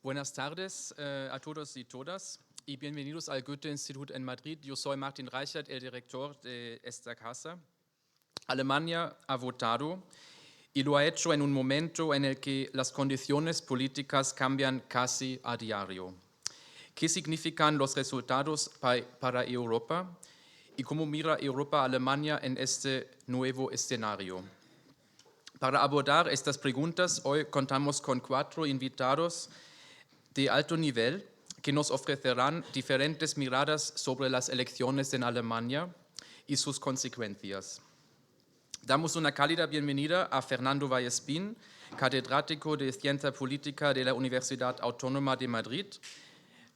Buenas tardes a todos y todas y bienvenidos al Goethe-Institut en Madrid. Yo soy Martin Reichert, el director de esta casa. Alemania ha votado y lo ha hecho en un momento en el que las condiciones políticas cambian casi a diario. ¿Qué significan los resultados para Europa y cómo mira Europa a Alemania en este nuevo escenario? Para abordar estas preguntas, hoy contamos con 4 invitados de alto nivel que nos ofrecerán diferentes miradas sobre las elecciones en Alemania y sus consecuencias. Damos una cálida bienvenida a Fernando Vallespín, catedrático de Ciencia Política de la Universidad Autónoma de Madrid,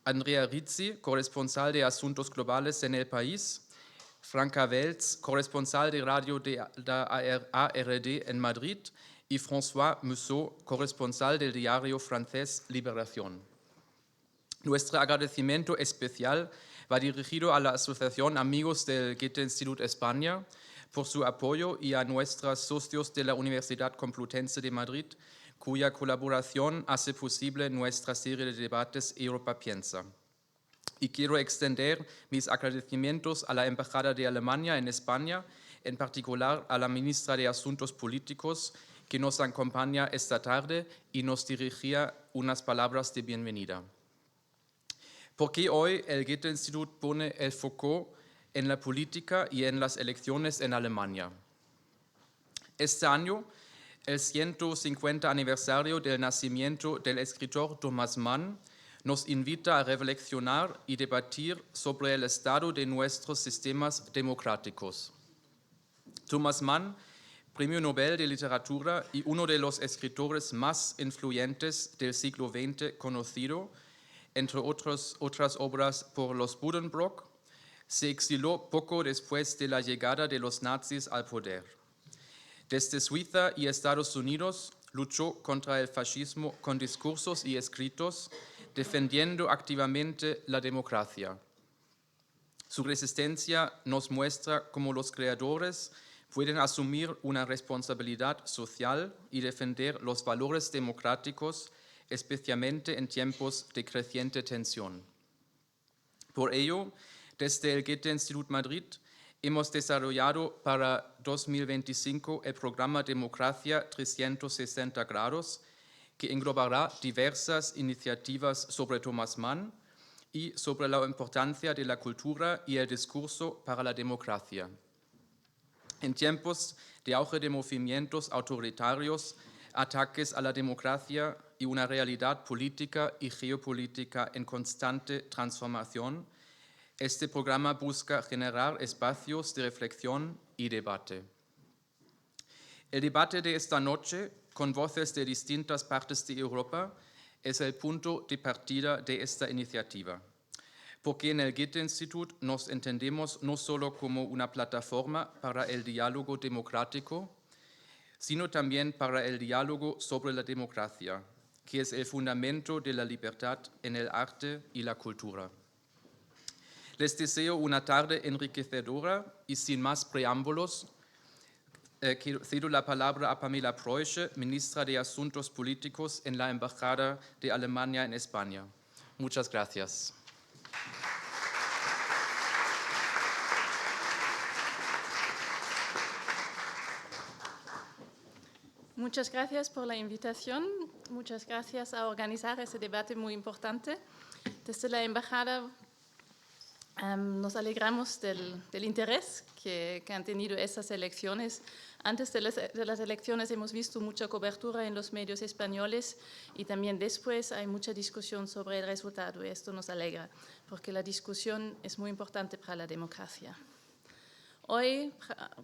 Andrea Rizzi, corresponsal de Asuntos Globales en El País, Franca Welz, corresponsal de radio de la ARD en Madrid, y François Musso, corresponsal del diario francés Libération. Nuestro agradecimiento especial va dirigido a la Asociación Amigos del Goethe-Institut España por su apoyo y a nuestros socios de la Universidad Complutense de Madrid, cuya colaboración hace posible nuestra serie de debates Europa Piensa. Y quiero extender mis agradecimientos a la Embajada de Alemania en España, en particular a la ministra de Asuntos Políticos, que nos acompaña esta tarde y nos dirigirá unas palabras de bienvenida. Porque hoy el Goethe-Institut pone el foco en la política y en las elecciones en Alemania. Este año, el 150 aniversario del nacimiento del escritor Thomas Mann nos invita a reflexionar y debatir sobre el estado de nuestros sistemas democráticos. Thomas Mann, Premio Nobel de Literatura y uno de los escritores más influyentes del siglo XX conocido, entre otras obras por los Buddenbrook, se exiló poco después de la llegada de los nazis al poder. Desde Suiza y Estados Unidos luchó contra el fascismo con discursos y escritos, defendiendo activamente la democracia. Su resistencia nos muestra cómo los creadores pueden asumir una responsabilidad social y defender los valores democráticos, especialmente en tiempos de creciente tensión. Por ello, desde el Goethe-Institut Madrid hemos desarrollado para 2025 el programa Democracia 360 grados, que englobará diversas iniciativas sobre Thomas Mann y sobre la importancia de la cultura y el discurso para la democracia. En tiempos de auge de movimientos autoritarios, ataques a la democracia y una realidad política y geopolítica en constante transformación, este programa busca generar espacios de reflexión y debate. El debate de esta noche, con voces de distintas partes de Europa, es el punto de partida de esta iniciativa, porque en el Goethe-Institut nos entendemos no solo como una plataforma para el diálogo democrático, sino también para el diálogo sobre la democracia, que es el fundamento de la libertad en el arte y la cultura. Les deseo una tarde enriquecedora y sin más preámbulos, cedo la palabra a Pamela Preuße, ministra de Asuntos Políticos en la Embajada de Alemania en España. Muchas gracias. Muchas gracias por la invitación. Muchas gracias a organizar este debate muy importante. Desde la Embajada nos alegramos del interés que han tenido estas elecciones. Antes de las elecciones hemos visto mucha cobertura en los medios españoles y también después hay mucha discusión sobre el resultado. Y esto nos alegra porque la discusión es muy importante para la democracia. Hoy,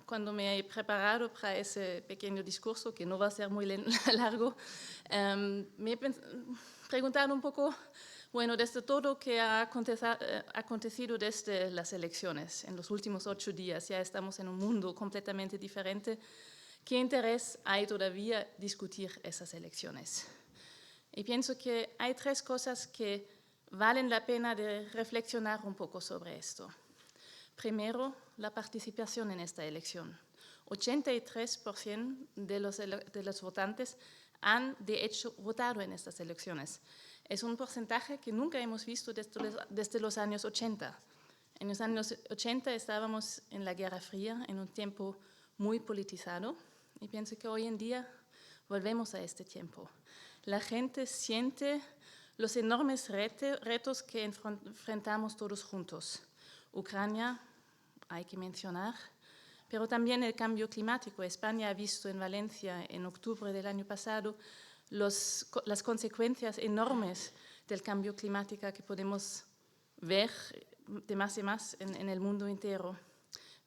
cuando me he preparado para ese pequeño discurso, que no va a ser muy largo, me he preguntado un poco, bueno, desde todo lo que ha acontecido desde las elecciones, en los últimos 8 días, ya estamos en un mundo completamente diferente, ¿qué interés hay todavía discutir esas elecciones? Y pienso que hay 3 cosas que valen la pena de reflexionar un poco sobre esto. Primero, la participación en esta elección. 83% de los votantes han de hecho votado en estas elecciones. Es un porcentaje que nunca hemos visto desde los años 80. En los años 80 estábamos en la Guerra Fría, en un tiempo muy politizado, y pienso que hoy en día volvemos a este tiempo. La gente siente los enormes retos que enfrentamos todos juntos. Ucrania, hay que mencionar, pero también el cambio climático. España ha visto en Valencia, en octubre del año pasado, las consecuencias enormes del cambio climático que podemos ver de más y más en el mundo entero.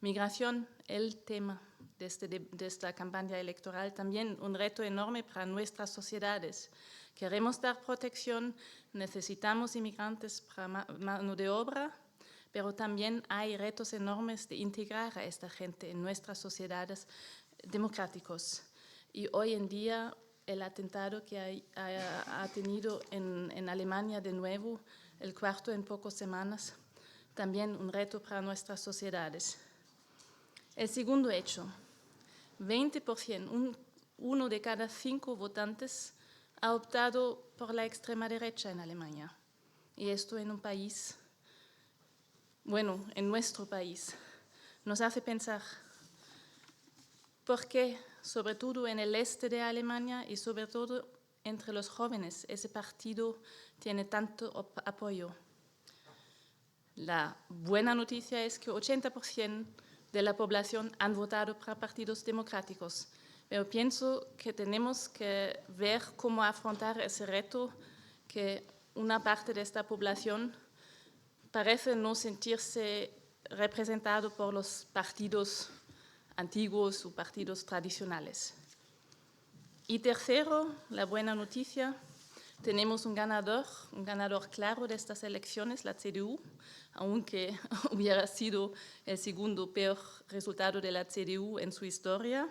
Migración, el tema de esta campaña electoral, también un reto enorme para nuestras sociedades. Queremos dar protección, necesitamos inmigrantes para mano de obra, pero también hay retos enormes de integrar a esta gente en nuestras sociedades democráticas. Y hoy en día el atentado que ha tenido en Alemania de nuevo, el cuarto en pocas semanas, también un reto para nuestras sociedades. El segundo hecho, 20%, uno de cada 5 votantes ha optado por la extrema derecha en Alemania. Y esto en un país, bueno, en nuestro país, nos hace pensar por qué, sobre todo en el este de Alemania y sobre todo entre los jóvenes, ese partido tiene tanto apoyo. La buena noticia es que 80% de la población han votado para partidos democráticos, pero pienso que tenemos que ver cómo afrontar ese reto que una parte de esta población parece no sentirse representado por los partidos antiguos o partidos tradicionales. Y tercero, la buena noticia, tenemos un ganador claro de estas elecciones, la CDU, aunque hubiera sido el segundo peor resultado de la CDU en su historia,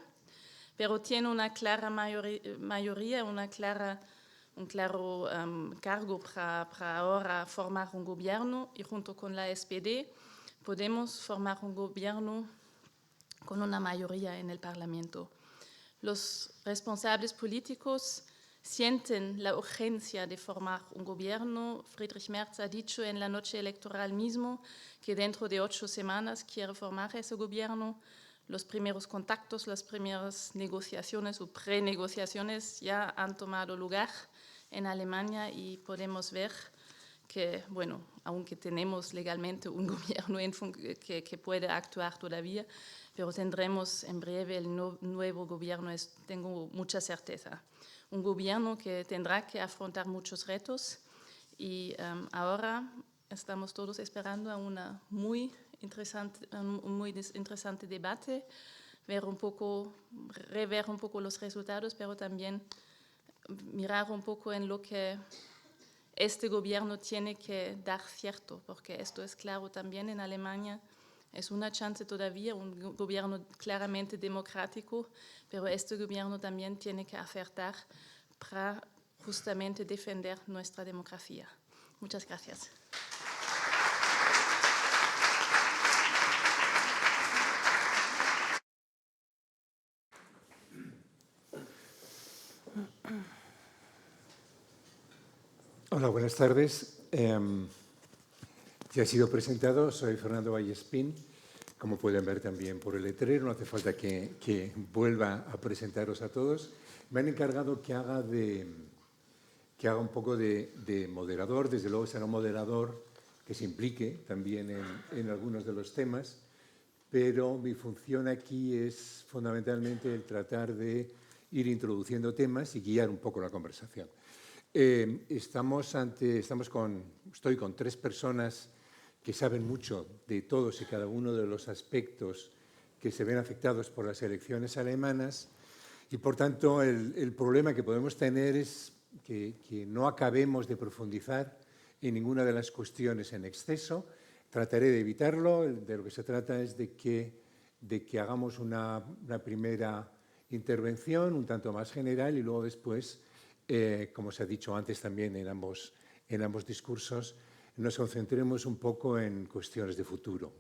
pero tiene una clara mayoría, un claro cargo para ahora formar un gobierno, y junto con la SPD podemos formar un gobierno con una mayoría en el Parlamento. Los responsables políticos sienten la urgencia de formar un gobierno. Friedrich Merz ha dicho en la noche electoral mismo que dentro de 8 semanas quiere formar ese gobierno. Los primeros contactos, las primeras negociaciones o prenegociaciones ya han tomado lugar en Alemania y podemos ver que, bueno, aunque tenemos legalmente un gobierno que puede actuar todavía, pero tendremos en breve el nuevo gobierno, tengo mucha certeza. Un gobierno que tendrá que afrontar muchos retos y ahora estamos todos esperando a un muy interesante debate, rever un poco los resultados, pero también mirar un poco en lo que este gobierno tiene que dar cierto, porque esto es claro también en Alemania. Es una chance todavía, un gobierno claramente democrático, pero este gobierno también tiene que acertar para justamente defender nuestra democracia. Muchas gracias. Hola, buenas tardes. Ya he sido presentado, soy Fernando Vallespín. Como pueden ver también por el letrero, no hace falta que vuelva a presentaros a todos. Me han encargado que haga un poco de moderador. Desde luego será un moderador que se implique también en algunos de los temas, pero mi función aquí es fundamentalmente el tratar de ir introduciendo temas y guiar un poco la conversación. Estoy con 3 personas que saben mucho de todos y cada uno de los aspectos que se ven afectados por las elecciones alemanas y, por tanto, el problema que podemos tener es que no acabemos de profundizar en ninguna de las cuestiones en exceso. Trataré de evitarlo. De lo que se trata es de que hagamos una primera intervención un tanto más general y luego después, como se ha dicho antes también en ambos discursos, nos concentremos un poco en cuestiones de futuro.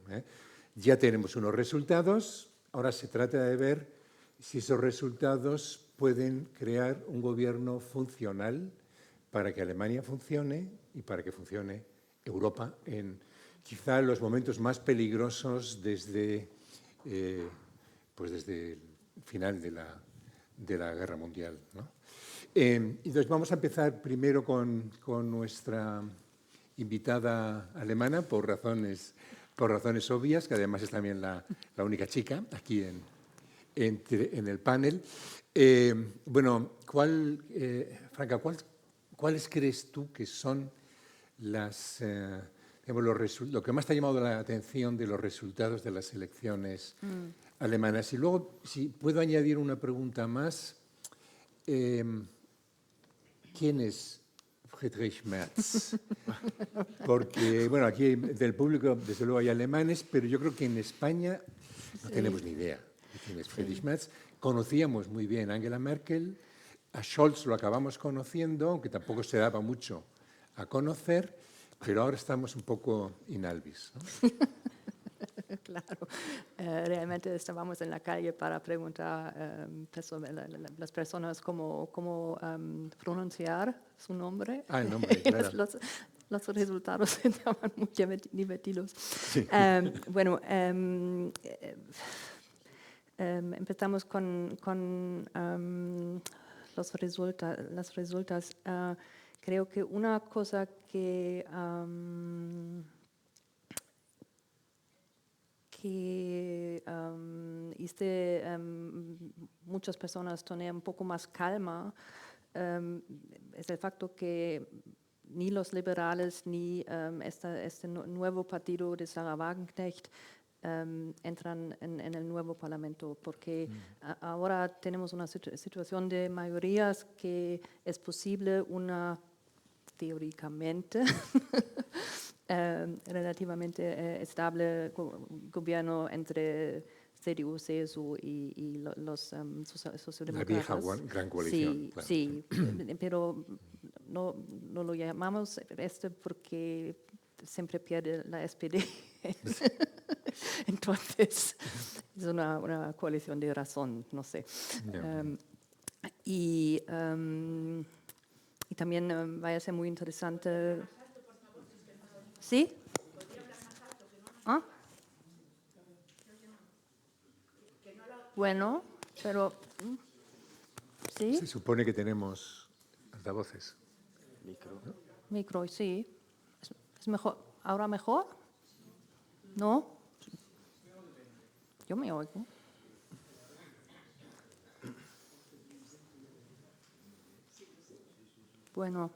Ya tenemos unos resultados, ahora se trata de ver si esos resultados pueden crear un gobierno funcional para que Alemania funcione y para que funcione Europa en quizá los momentos más peligrosos desde el final de la Guerra Mundial, ¿no? Entonces vamos a empezar primero con nuestra invitada alemana por razones obvias, que además es también la única chica aquí en el panel. Bueno, Franca, ¿cuáles crees tú que son lo que más te ha llamado la atención de los resultados de las elecciones alemanas? Y luego, si puedo añadir una pregunta más, ¿quién es Friedrich Merz? Porque, bueno, aquí del público, desde luego, hay alemanes, pero yo creo que en España no tenemos ni idea de quién es Friedrich Merz. Conocíamos muy bien a Angela Merkel, a Scholz lo acabamos conociendo, aunque tampoco se daba mucho a conocer, pero ahora estamos un poco in albis, ¿no? Claro, realmente estábamos en la calle para preguntar a las personas cómo pronunciar su nombre. Ah, el nombre, claro. Los resultados estaban muy divertidos. Sí. Bueno, empezamos con los resultados. Creo que una cosa que muchas personas tener un poco más calma es el facto que ni los liberales ni este nuevo partido de Sarah Wagenknecht entran en el nuevo parlamento, porque ahora tenemos una situación de mayorías que es posible teóricamente relativamente estable gobierno entre CDU, CSU y los socialdemócratas. La vieja gran coalición. Sí, claro. sí, pero no lo llamamos porque siempre pierde la SPD. Entonces, es una coalición de razón, no sé. Yeah. Y también va a ser muy interesante. ¿Sí? ¿Ah? Bueno, pero sí. Se supone que tenemos altavoces. Micro, sí. ¿Es mejor? ¿Ahora mejor? ¿No? Yo me oigo. Bueno.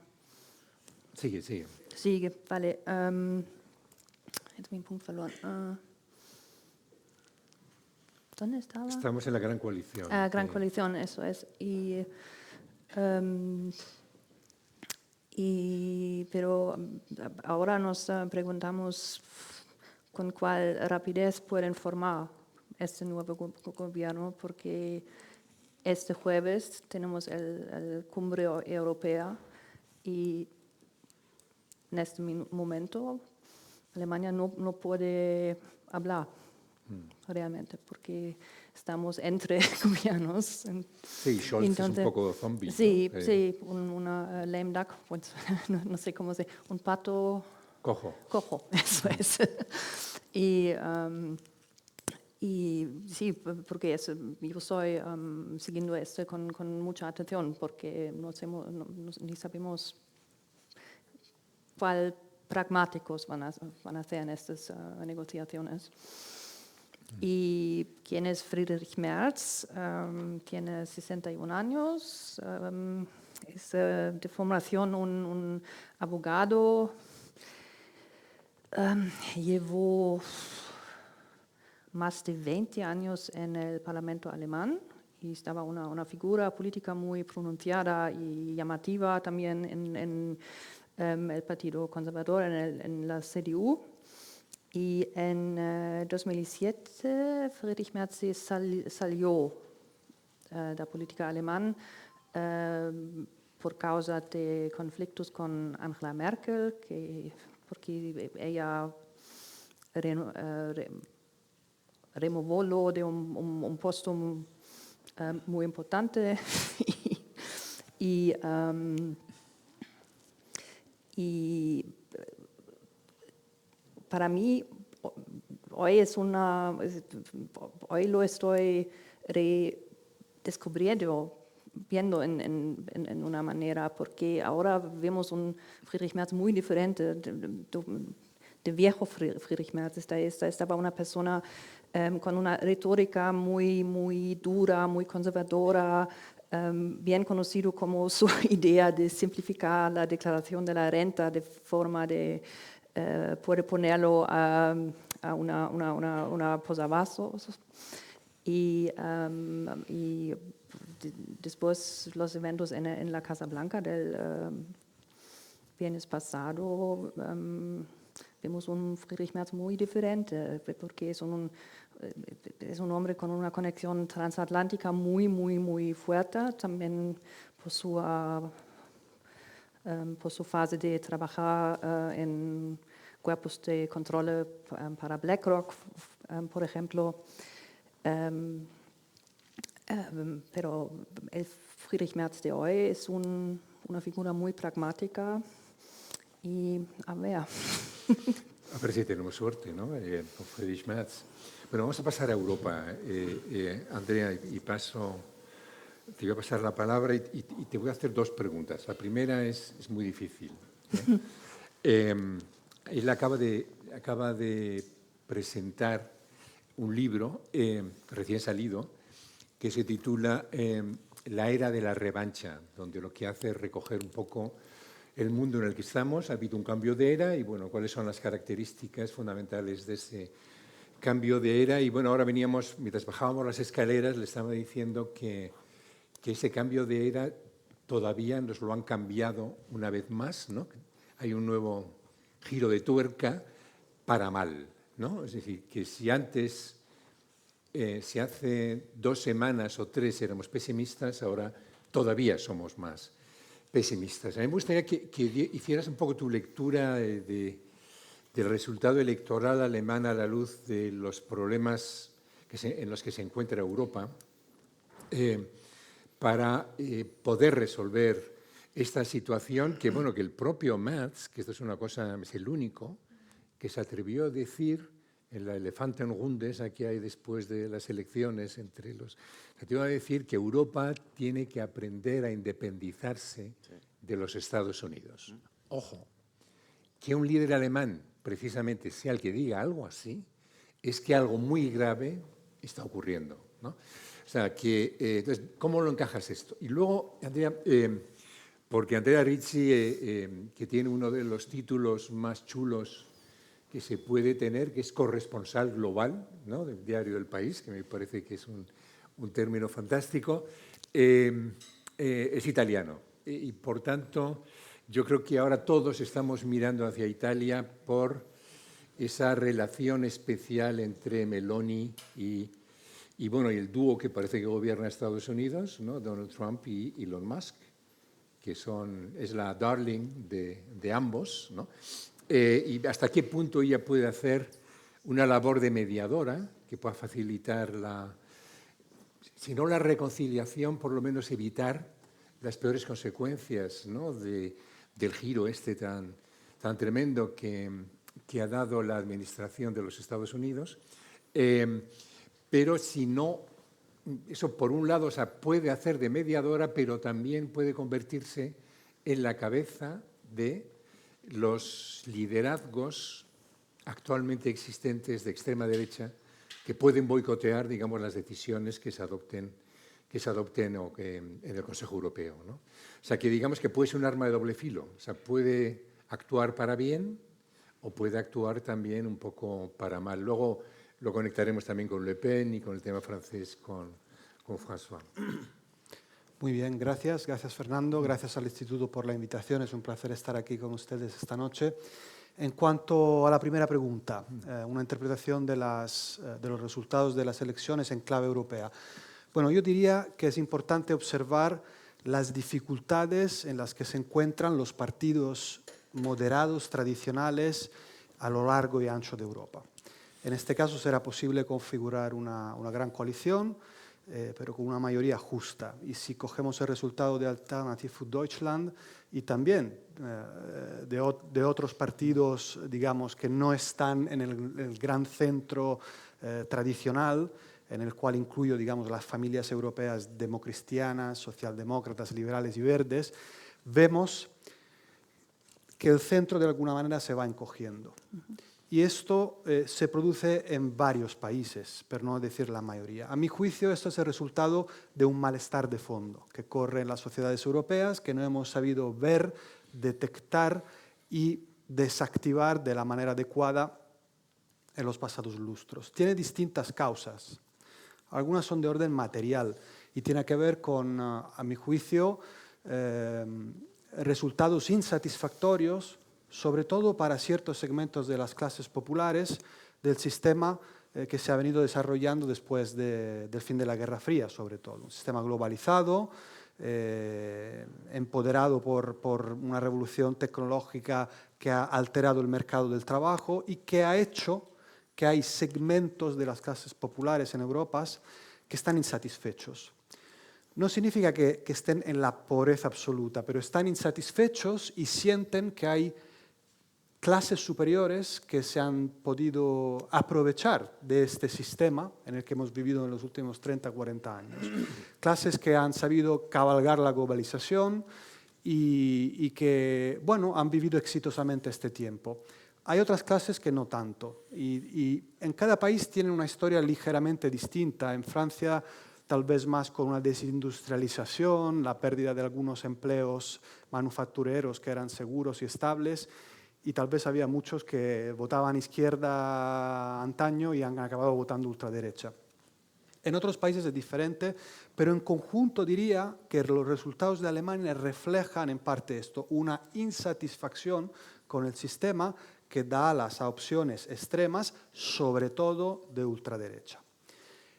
Sigue. Sigue, vale. Jetzt habe ich einen Punkt verloren. ¿Dónde estaba? Estamos en la gran coalición. Gran coalición, eso es. Pero ahora nos preguntamos con cuál rapidez pueden formar este nuevo gobierno, porque este jueves tenemos el cumbre europea y en este momento Alemania no puede hablar realmente, porque estamos entre gobiernos. Sí, Scholz entonces, es un poco zombie. Sí, ¿no? sí, una lame duck, no sé cómo se dice, un pato cojo, eso es. Y sí, porque yo estoy siguiendo esto con mucha atención, porque ni sabemos cuál pragmáticos van a ser en estas negociaciones. ¿Y quién es Friedrich Merz? Tiene 61 años, es de formación un abogado, llevó más de 20 años en el Parlamento alemán y estaba una figura política muy pronunciada y llamativa también en el Partido Conservador, en la CDU. Y en 2007 Friedrich Merz salió de la política alemana por causa de conflictos con Angela Merkel, porque ella removólo de un puesto muy importante y para mí hoy lo estoy redescubriendo, viendo en una manera, porque ahora vemos un Friedrich Merz muy diferente de viejo Friedrich Merz. Estaba una persona con una retórica muy dura, muy conservadora, bien conocido como su idea de simplificar la declaración de la renta de forma de poder ponerlo a una posavasos. Y después los eventos en la Casa Blanca del viernes pasado, vemos un Friedrich Merz muy diferente, porque es un hombre con una conexión transatlántica muy fuerte, también por su fase de trabajar en cuerpos de control para BlackRock, por ejemplo. Pero el Friedrich Merz de hoy es una figura muy pragmática y a ver. A ver si tenemos suerte, ¿no? Con Friedrich Merz. Bueno, vamos a pasar a Europa, Andrea, y te voy a pasar la palabra y te voy a hacer dos preguntas. La primera es muy difícil. Él acaba de presentar un libro recién salido que se titula La era de la revancha, donde lo que hace es recoger un poco el mundo en el que estamos. Ha habido un cambio de era y, bueno, cuáles son las características fundamentales de ese cambio de era. Y, bueno, ahora veníamos, mientras bajábamos las escaleras, le estaba diciendo que ese cambio de era todavía nos lo han cambiado una vez más, ¿no? Hay un nuevo giro de tuerca para mal, ¿no? Es decir, que si antes, si hace 2 semanas o 3 éramos pesimistas, ahora todavía somos más pesimistas. A mí me gustaría que hicieras un poco tu lectura del resultado electoral alemán a la luz de los problemas en los que se encuentra Europa, para poder resolver esta situación que, bueno, que el propio Merz, que esto es una cosa, es el único, que se atrevió a decir en la Elefantenrunde, esa que hay después de las elecciones se atrevió a decir que Europa tiene que aprender a independizarse de los Estados Unidos. Ojo, que un líder alemán precisamente sea el que diga algo así, es que algo muy grave está ocurriendo, ¿no? O sea, que, entonces, ¿cómo lo encajas esto? Y luego, Andrea, porque Andrea Ricci, que tiene uno de los títulos más chulos que se puede tener, que es corresponsal global, ¿no?, del diario El País, que me parece que es un término fantástico, es italiano. Y, por tanto, yo creo que ahora todos estamos mirando hacia Italia por esa relación especial entre Meloni y bueno, y el dúo que parece que gobierna Estados Unidos, ¿no?, Donald Trump y Elon Musk, que es la darling de ambos, ¿no? Y hasta qué punto ella puede hacer una labor de mediadora que pueda facilitar si no la reconciliación, por lo menos evitar las peores consecuencias, ¿no?, del giro tan tremendo que ha dado la administración de los Estados Unidos. Pero si no, eso por un lado, o sea, puede hacer de mediadora, pero también puede convertirse en la cabeza de los liderazgos actualmente existentes de extrema derecha que pueden boicotear, digamos, las decisiones que se adopten en el Consejo Europeo, ¿no? O sea, que digamos que puede ser un arma de doble filo. O sea, puede actuar para bien o puede actuar también un poco para mal. Luego lo conectaremos también con Le Pen y con el tema francés con François. Muy bien, gracias. Gracias, Fernando. Gracias al Instituto por la invitación. Es un placer estar aquí con ustedes esta noche. En cuanto a la primera pregunta, una interpretación de los resultados de las elecciones en clave europea. Bueno, yo diría que es importante observar las dificultades en las que se encuentran los partidos moderados tradicionales a lo largo y ancho de Europa. En este caso será posible configurar una gran coalición pero con una mayoría justa. Y si cogemos el resultado de Alternative für Deutschland y también de otros partidos, digamos, que no están en el gran centro tradicional, en el cual incluyo, digamos, las familias europeas democristianas, socialdemócratas, liberales y verdes, vemos que el centro de alguna manera se va encogiendo. Y esto se produce en varios países, por no decir la mayoría. A mi juicio, esto es el resultado de un malestar de fondo que corre en las sociedades europeas, que no hemos sabido ver, detectar y desactivar de la manera adecuada en los pasados lustros. Tiene distintas causas. Algunas son de orden material y tiene que ver con, a mi juicio, resultados insatisfactorios, sobre todo para ciertos segmentos de las clases populares del sistema que se ha venido desarrollando después del fin de la Guerra Fría, sobre todo. Un sistema globalizado, empoderado por una revolución tecnológica que ha alterado el mercado del trabajo y que ha hecho que hay segmentos de las clases populares en Europa que están insatisfechos. No significa que estén en la pobreza absoluta, pero están insatisfechos y sienten que hay clases superiores que se han podido aprovechar de este sistema en el que hemos vivido en los últimos 30, 40 años. Clases que han sabido cabalgar la globalización y que, bueno, han vivido exitosamente este tiempo. Hay otras clases que no tanto, y en cada país tienen una historia ligeramente distinta. En Francia, tal vez más con una desindustrialización, la pérdida de algunos empleos manufactureros que eran seguros y estables, y tal vez había muchos que votaban izquierda antaño y han acabado votando ultraderecha. En otros países es diferente, pero en conjunto diría que los resultados de Alemania reflejan en parte esto, una insatisfacción con el sistema que da alas a opciones extremas, sobre todo de ultraderecha.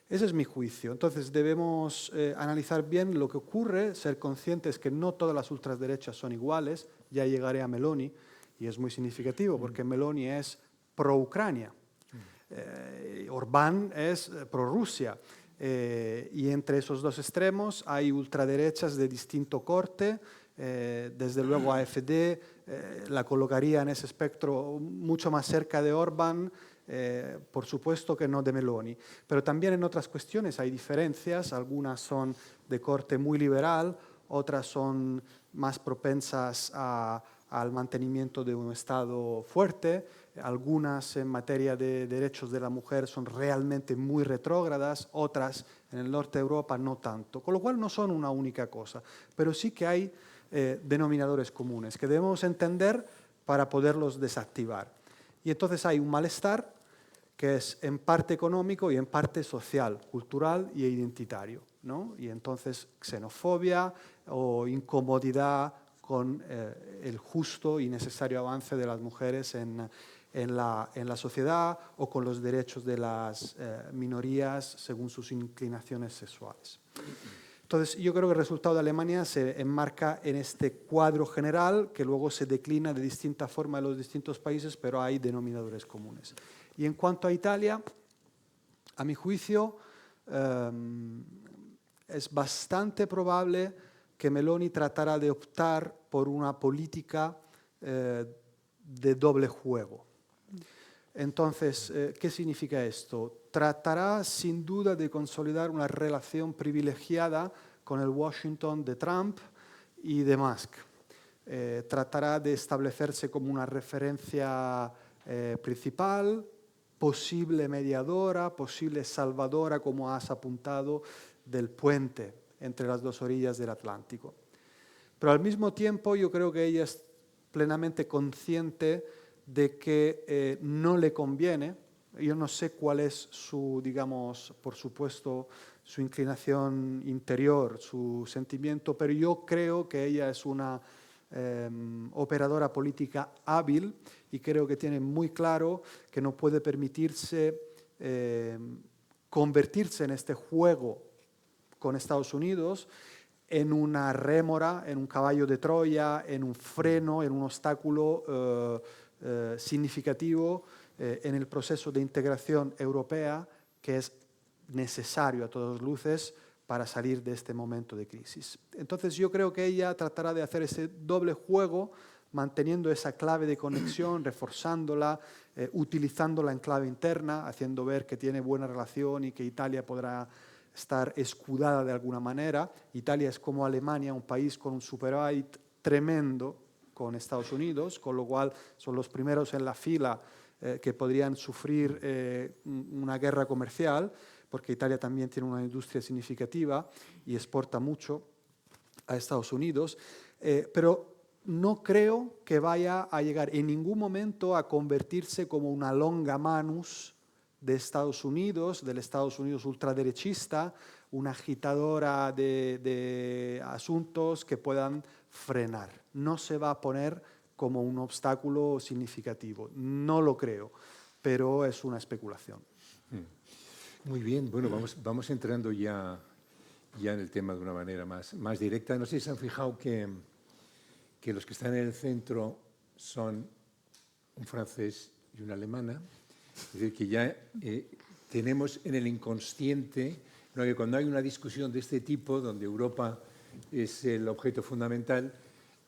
Ese es mi juicio. Entonces debemos analizar bien lo que ocurre, ser conscientes que no todas las ultraderechas son iguales. Ya llegaré a Meloni, y es muy significativo porque Meloni es pro-Ucrania, Orbán es pro-Rusia, y entre esos dos extremos hay ultraderechas de distinto corte. Desde luego AfD la colocaría en ese espectro mucho más cerca de Orbán, por supuesto que no de Meloni. Pero también en otras cuestiones hay diferencias, algunas son de corte muy liberal, otras son más propensas al mantenimiento de un Estado fuerte, algunas en materia de derechos de la mujer son realmente muy retrógradas, otras en el norte de Europa no tanto, con lo cual no son una única cosa, pero sí que hay denominadores comunes que debemos entender para poderlos desactivar. Y entonces hay un malestar que es en parte económico y en parte social, cultural y identitario, ¿no? Y entonces xenofobia o incomodidad con el justo y necesario avance de las mujeres en la sociedad o con los derechos de las minorías según sus inclinaciones sexuales. Entonces, yo creo que el resultado de Alemania se enmarca en este cuadro general que luego se declina de distinta forma en los distintos países, pero hay denominadores comunes. Y en cuanto a Italia, a mi juicio, es bastante probable que Meloni tratará de optar por una política de doble juego. Entonces, ¿qué significa esto? Tratará sin duda de consolidar una relación privilegiada con el Washington de Trump y de Musk. Tratará de establecerse como una referencia principal, posible mediadora, posible salvadora, como has apuntado, del puente entre las dos orillas del Atlántico. Pero al mismo tiempo yo creo que ella es plenamente consciente de que no le conviene. Yo no sé cuál es su, digamos, por supuesto, su inclinación interior, su sentimiento, pero yo creo que ella es una operadora política hábil y creo que tiene muy claro que no puede permitirse convertirse en este juego con Estados Unidos en una rémora, en un caballo de Troya, en un freno, en un obstáculo significativo en el proceso de integración europea que es necesario a todas luces para salir de este momento de crisis. Entonces yo creo que ella tratará de hacer ese doble juego, manteniendo esa clave de conexión, reforzándola, utilizándola en clave interna, haciendo ver que tiene buena relación y que Italia podrá estar escudada de alguna manera. Italia es como Alemania, un país con un superávit tremendo con Estados Unidos, con lo cual son los primeros en la fila que podrían sufrir una guerra comercial, porque Italia también tiene una industria significativa y exporta mucho a Estados Unidos, pero no creo que vaya a llegar en ningún momento a convertirse como una longa manus de Estados Unidos, del Estados Unidos ultraderechista, una agitadora de asuntos que puedan frenar. No se va a poner como un obstáculo significativo, no lo creo, pero es una especulación. Muy bien, bueno, vamos entrando ya en el tema de una manera más directa. No sé si se han fijado que los que están en el centro son un francés y una alemana. Es decir, que ya tenemos en el inconsciente, ¿no?, que cuando hay una discusión de este tipo, donde Europa es el objeto fundamental,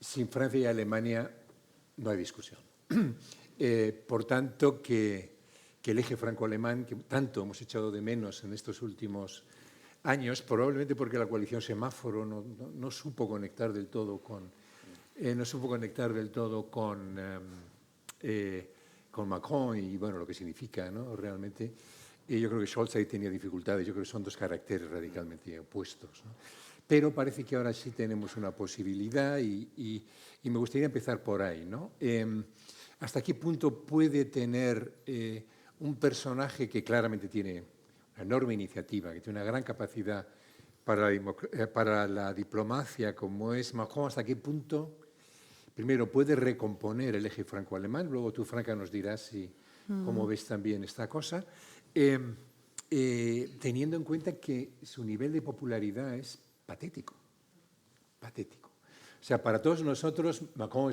sin Francia y Alemania no hay discusión. Por tanto, que el eje franco-alemán, que tanto hemos echado de menos en estos últimos años, probablemente porque la coalición semáforo no supo conectar del todo con Macron y bueno, lo que significa, ¿no?, realmente. Yo creo que Scholz ahí tenía dificultades. Yo creo que son dos caracteres radicalmente opuestos, ¿no? Pero parece que ahora sí tenemos una posibilidad y me gustaría empezar por ahí, ¿no? ¿Hasta qué punto puede tener un personaje que claramente tiene una enorme iniciativa, que tiene una gran capacidad para la diplomacia como es Macron, hasta qué punto, primero, puede recomponer el eje franco-alemán? Luego tú, Franca, nos dirás cómo ves también esta cosa, teniendo en cuenta que su nivel de popularidad es patético. O sea, para todos nosotros, Macron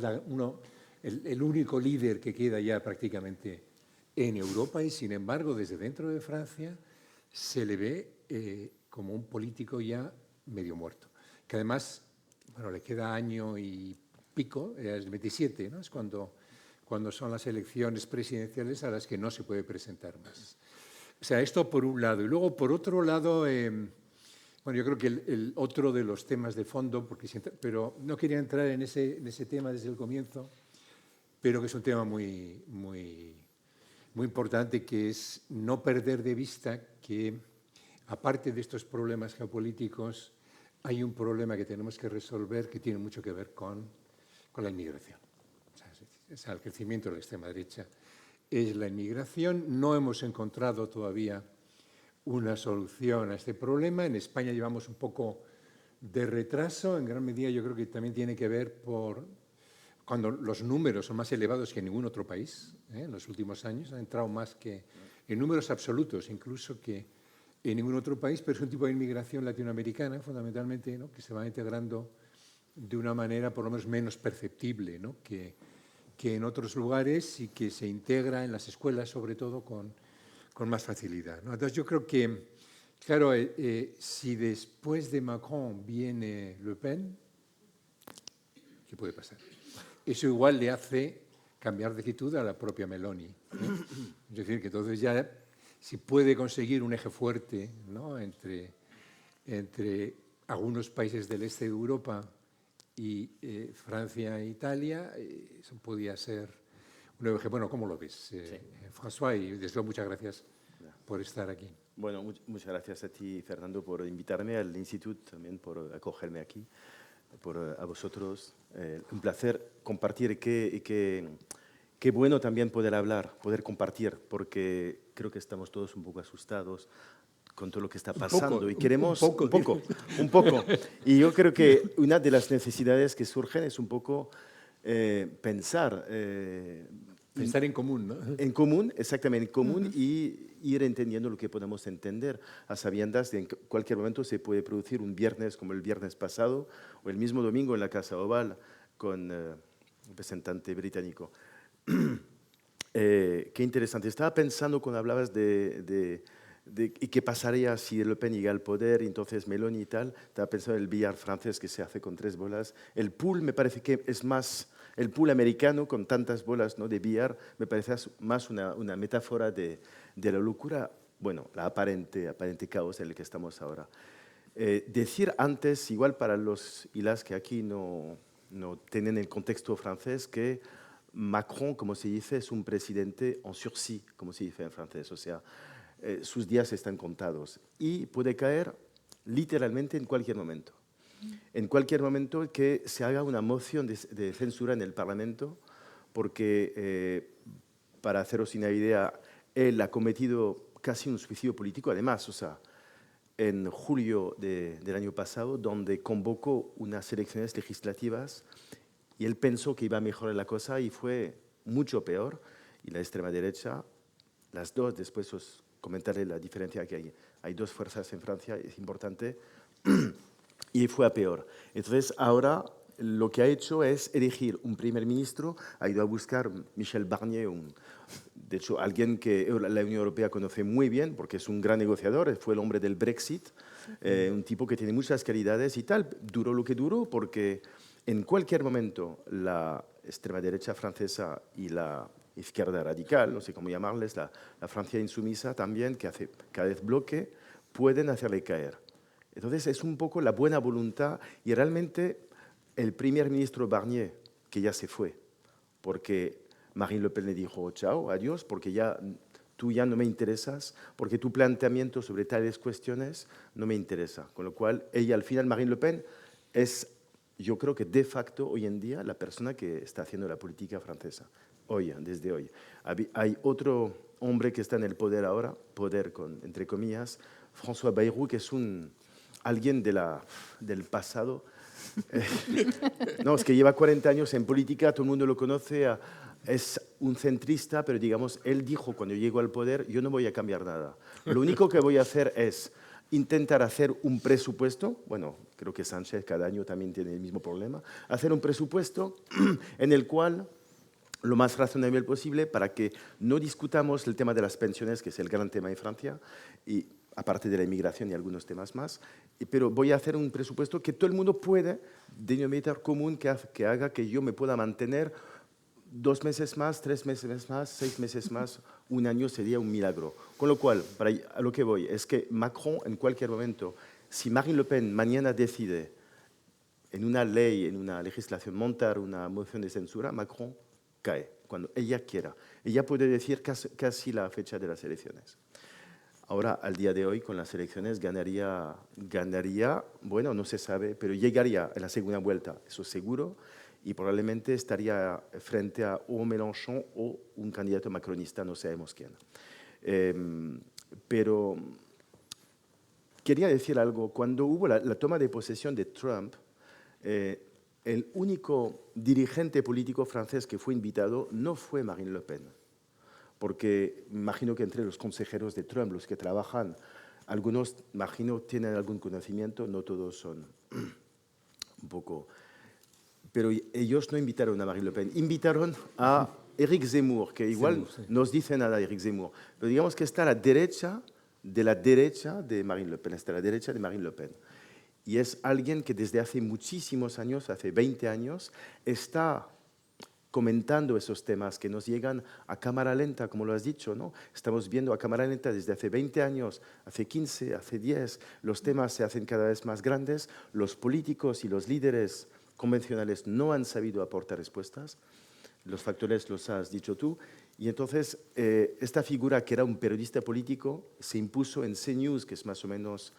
es el único líder que queda ya prácticamente en Europa y, sin embargo, desde dentro de Francia se le ve como un político ya medio muerto, que además, bueno, le queda año y pico, es el 27, ¿no? Es cuando son las elecciones presidenciales a las que no se puede presentar más. O sea, esto por un lado. Y luego, por otro lado, bueno, yo creo que el otro de los temas de fondo, pero no quería entrar en ese tema desde el comienzo, pero que es un tema muy importante, que es no perder de vista que, aparte de estos problemas geopolíticos, hay un problema que tenemos que resolver que tiene mucho que ver con la inmigración. O sea, el crecimiento de la extrema derecha es la inmigración. No hemos encontrado todavía una solución a este problema. En España llevamos un poco de retraso. En gran medida yo creo que también tiene que ver cuando los números son más elevados que en ningún otro país, en los últimos años. Han entrado más que en números absolutos, incluso que en ningún otro país, pero es un tipo de inmigración latinoamericana, fundamentalmente, ¿no?, que se va integrando de una manera por lo menos perceptible, ¿no?, que en otros lugares, y que se integra en las escuelas, sobre todo, con más facilidad, ¿no? Entonces yo creo que, claro, si después de Macron viene Le Pen, ¿qué puede pasar? Eso igual le hace cambiar de actitud a la propia Meloni, ¿no? Es decir, que entonces ya, si puede conseguir un eje fuerte, ¿no?, entre algunos países del este de Europa y Francia e Italia, eso podía ser un eje. Bueno, ¿cómo lo ves, François? Y desde luego muchas gracias por estar aquí. Bueno, muchas gracias a ti, Fernando, por invitarme al instituto, también por acogerme aquí, a vosotros. Un placer compartir qué bueno también poder hablar, poder compartir, porque creo que estamos todos un poco asustados con todo lo que está pasando y queremos un poco. Y yo creo que una de las necesidades que surgen es un poco pensar en común, ¿no? En común, exactamente, en común, y ir entendiendo lo que podemos entender, a sabiendas de que en cualquier momento se puede producir un viernes como el viernes pasado o el mismo domingo en la Casa Oval con el representante británico. Qué interesante. Estaba pensando cuando hablabas de ¿Y qué pasaría si Le Pen llega al poder y entonces Meloni y tal? Estaba pensando en el billar francés que se hace con 3 bolas. El pool me parece que es más, el pool americano con tantas bolas, ¿no?, de billar, me parece más una metáfora de la locura, bueno, la aparente caos en el que estamos ahora. Decir antes, igual para los y las que aquí no tienen el contexto francés, que Macron, como se dice, es un presidente en sursis, como se dice en francés, o sea, sus días están contados y puede caer literalmente en cualquier momento. En cualquier momento que se haga una moción de censura en el Parlamento, porque, para haceros una idea, él ha cometido casi un suicidio político, además, o sea, en julio del año pasado, donde convocó unas elecciones legislativas y él pensó que iba a mejorar la cosa y fue mucho peor. Y la extrema derecha, las dos, después os comentaré la diferencia que hay. Hay 2 fuerzas en Francia, es importante, y fue a peor. Entonces, ahora lo que ha hecho es elegir un primer ministro, ha ido a buscar Michel Barnier, de hecho, alguien que la Unión Europea conoce muy bien, porque es un gran negociador, fue el hombre del Brexit, un tipo que tiene muchas calidades y tal. Duró lo que duró, porque en cualquier momento la extrema derecha francesa y la izquierda radical, no sé cómo llamarles, la Francia insumisa también, que hace cada vez bloque, pueden hacerle caer. Entonces es un poco la buena voluntad y realmente el primer ministro Barnier, que ya se fue, porque Marine Le Pen le dijo chao, adiós, porque ya tú ya no me interesas, porque tu planteamiento sobre tales cuestiones no me interesa. Con lo cual, ella al final, Marine Le Pen, es, yo creo que de facto hoy en día la persona que está haciendo la política francesa. Hoy, desde hoy. Hay otro hombre que está en el poder ahora, poder con, entre comillas, François Bayrou, que es alguien del pasado. No, es que lleva 40 años en política, todo el mundo lo conoce, es un centrista, pero digamos, él dijo cuando llegó al poder, yo no voy a cambiar nada. Lo único que voy a hacer es intentar hacer un presupuesto, bueno, creo que Sánchez cada año también tiene el mismo problema, hacer un presupuesto en el cual lo más razonable posible para que no discutamos el tema de las pensiones, que es el gran tema en Francia, y aparte de la inmigración y algunos temas más, pero voy a hacer un presupuesto que todo el mundo puede, denominador común que haga que yo me pueda mantener 2 meses más, 3 meses más, 6 meses más, un año sería un milagro. Con lo cual, a lo que voy, es que Macron en cualquier momento, si Marine Le Pen mañana decide en una ley, en una legislación, montar una moción de censura, Macron cae, cuando ella quiera. Ella puede decir casi la fecha de las elecciones. Ahora, al día de hoy, con las elecciones, ganaría, bueno, no se sabe, pero llegaría a la segunda vuelta, eso seguro, y probablemente estaría frente a o Mélenchon o un candidato macronista, no sabemos quién. Pero quería decir algo. Cuando hubo la toma de posesión de Trump, el único dirigente político francés que fue invitado no fue Marine Le Pen, porque imagino que entre los consejeros de Trump, los que trabajan, algunos, imagino, tienen algún conocimiento, no todos son un poco... Pero ellos no invitaron a Marine Le Pen, invitaron a Éric Zemmour, que igual nos dice nada Éric Zemmour, pero digamos que está a la derecha de Marine Le Pen, está a la derecha de Marine Le Pen. Y es alguien que desde hace muchísimos años, hace 20 años, está comentando esos temas que nos llegan a cámara lenta, como lo has dicho, ¿no? Estamos viendo a cámara lenta desde hace 20 años, hace 15, hace 10, los temas se hacen cada vez más grandes, los políticos y los líderes convencionales no han sabido aportar respuestas, los factores los has dicho tú, y entonces esta figura que era un periodista político se impuso en CNews, que es más o menos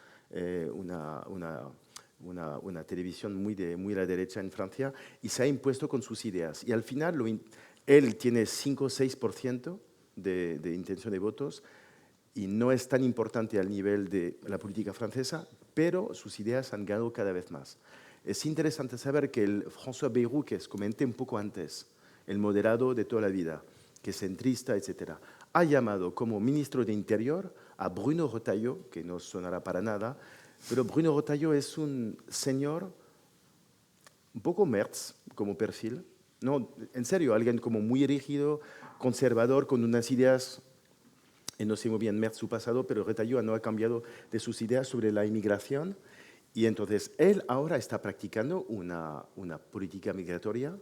una televisión muy a la derecha en Francia, y se ha impuesto con sus ideas. Y al final él tiene 5 o 6% de intención de votos, y no es tan importante al nivel de la política francesa, pero sus ideas han ganado cada vez más. Es interesante saber que el François Bayrou, que comenté un poco antes, el moderado de toda la vida, que es centrista, etc., ha llamado como ministro de Interior a Bruno Retailleau, que no sonará para nada, pero Bruno Retailleau es un señor un poco Merz como perfil, no, en serio, alguien como muy rígido, conservador, con unas ideas no sé muy bien Merz su pasado, pero Retailleau no ha cambiado de sus ideas sobre la inmigración. Y entonces él ahora está practicando una política migratoria,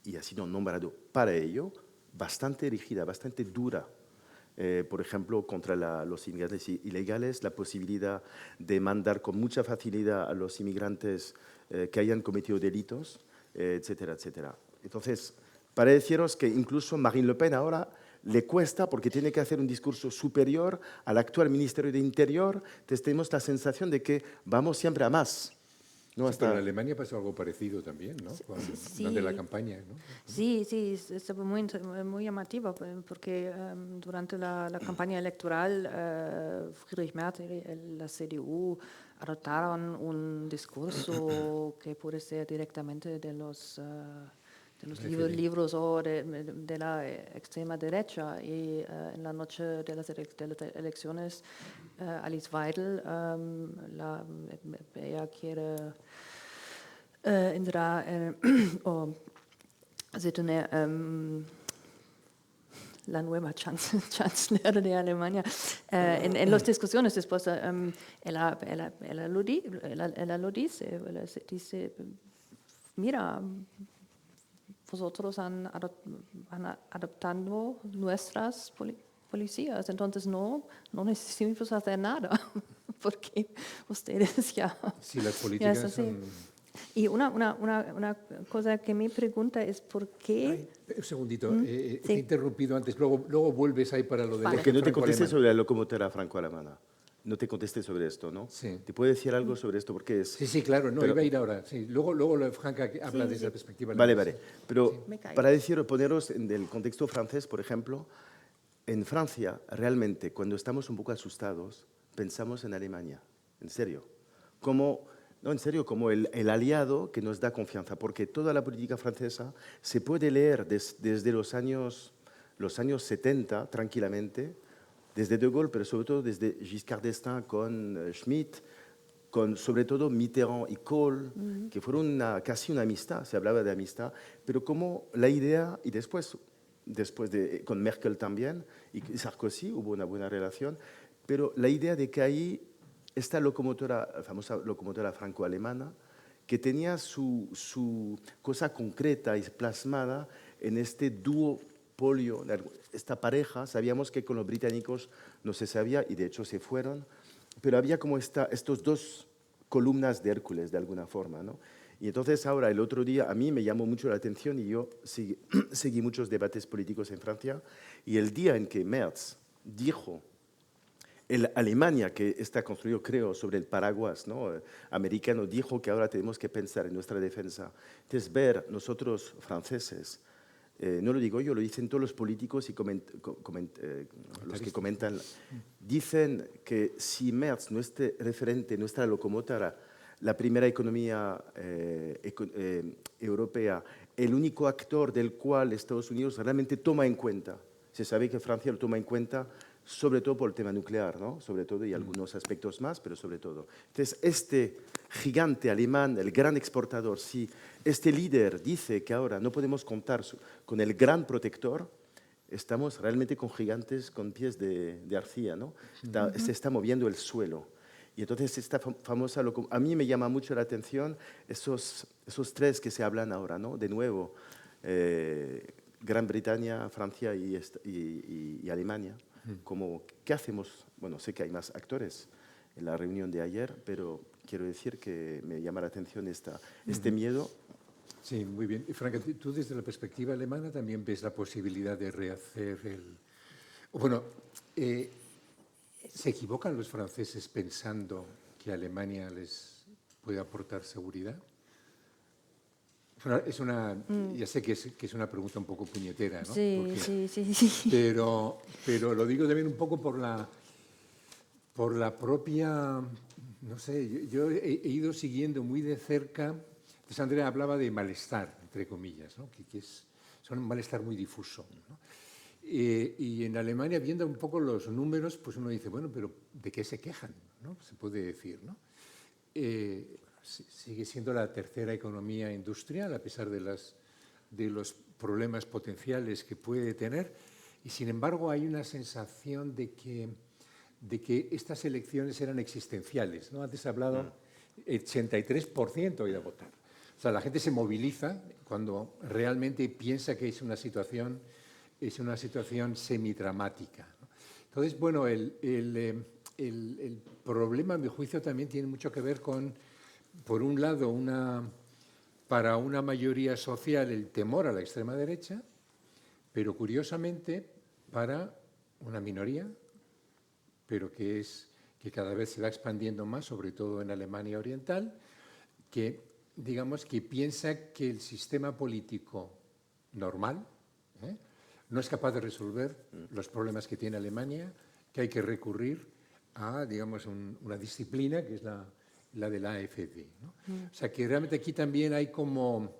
y ha sido nombrado para ello, bastante rígida, bastante dura. Por ejemplo, contra los inmigrantes ilegales, la posibilidad de mandar con mucha facilidad a los inmigrantes que hayan cometido delitos, etcétera, etcétera. Entonces, para deciros que incluso Marine Le Pen ahora le cuesta porque tiene que hacer un discurso superior al actual Ministerio de Interior. Entonces tenemos la sensación de que vamos siempre a más. ¿No? Sí, pero en Alemania pasó algo parecido también, ¿no? Durante la campaña, ¿no? Sí, sí, es muy llamativo porque durante la campaña electoral Friedrich Merz y la CDU adoptaron un discurso que puede ser directamente de los libros o de la extrema derecha. Y en la noche de las elecciones, Alice Weidel, ella quiere entrar o se tener la nueva chancellera de Alemania. En las discusiones después, ella lo dice, mira, vosotros han adoptado nuestras policías, entonces no necesitamos hacer nada, porque ustedes ya... Sí, las políticas así. son... Y una cosa que me pregunta es por qué... Ay, un segundito, Sí. te he interrumpido antes, luego vuelves ahí para lo del Vale. eje Que no te contesté franco-alemán. sobre la locomotora franco-alemana. No te contesté sobre esto, ¿no? Sí. ¿Te puedo decir algo sobre esto? Porque es... Sí, claro, no, pero- iba a ir ahora. Sí. Luego Franca habla desde la perspectiva Vale, alemana. vale. Pero Me callo. para deciros, poneros en el contexto francés, por ejemplo, en Francia, realmente, cuando estamos un poco asustados, pensamos en Alemania, en serio. No, en serio, como el aliado que nos da confianza, porque toda la política francesa se puede leer desde los años 70 tranquilamente, desde De Gaulle, pero sobre todo desde Giscard d'Estaing con Schmitt, con sobre todo Mitterrand y Kohl, que fueron casi una amistad, se hablaba de amistad, pero como la idea, y después con Merkel también, y Sarkozy hubo una buena relación, pero la idea de que ahí esta locomotora, la famosa locomotora franco-alemana, que tenía su cosa concreta y plasmada en este duopolio, esta pareja. Sabíamos que con los británicos no se sabía, y de hecho se fueron, pero había como estos dos columnas de Hércules, de alguna forma, ¿no? Y entonces ahora, el otro día, a mí me llamó mucho la atención, y yo seguí muchos debates políticos en Francia, y el día en que Merz dijo, Alemania, que está construido, creo, sobre el paraguas, ¿no?, americano, dijo que ahora tenemos que pensar en nuestra defensa. Entonces, ver nosotros franceses, no lo digo yo, lo dicen todos los políticos y los que comentan, dicen que si Merz, nuestro referente, nuestra locomotora, la primera economía europea, el único actor del cual Estados Unidos realmente toma en cuenta, se sabe que Francia lo toma en cuenta, sobre todo por el tema nuclear, ¿no? Sobre todo, y algunos aspectos más, pero sobre todo. Entonces, este gigante alemán, el gran exportador, si este líder dice que ahora no podemos contar con el gran protector, estamos realmente con gigantes con pies de arcilla, ¿no? Se está moviendo el suelo. Y entonces esta famosa, a mí me llama mucho la atención esos tres que se hablan ahora, ¿no? De nuevo, Gran Bretaña, Francia y Alemania. Como, ¿qué hacemos? Bueno, sé que hay más actores en la reunión de ayer, pero quiero decir que me llama la atención este miedo. Sí, muy bien. Y Franca, tú desde la perspectiva alemana también ves la posibilidad de rehacer Bueno, ¿se equivocan los franceses pensando que Alemania les puede aportar seguridad? Ya sé que es una pregunta un poco puñetera, ¿no? Sí, Porque- sí. Pero lo digo también un poco por la propia, no sé, yo he ido siguiendo muy de cerca. Entonces Andrea hablaba de malestar, entre comillas, ¿no? que son un malestar muy difuso, ¿no? Y en Alemania, viendo un poco los números, pues uno dice, bueno, pero ¿de qué se quejan? ¿No? Se puede decir, ¿no? Sigue siendo la tercera economía industrial, a pesar de los problemas potenciales que puede tener. y sin embargo hay una sensación de que estas elecciones eran existenciales, ¿no? Antes he hablado, 83% ha ido a votar. O sea, la gente se moviliza cuando realmente piensa que es una situación semidramática, ¿no? Entonces, bueno, el problema, a mi juicio, también tiene mucho que ver con, por un lado, para una mayoría social el temor a la extrema derecha, pero curiosamente para una minoría, pero que cada vez se va expandiendo más, sobre todo en Alemania Oriental, que, digamos, que piensa que el sistema político normal no es capaz de resolver los problemas que tiene Alemania, que hay que recurrir a, digamos, una disciplina que es la de la AfD, ¿no? O sea, que realmente aquí también hay como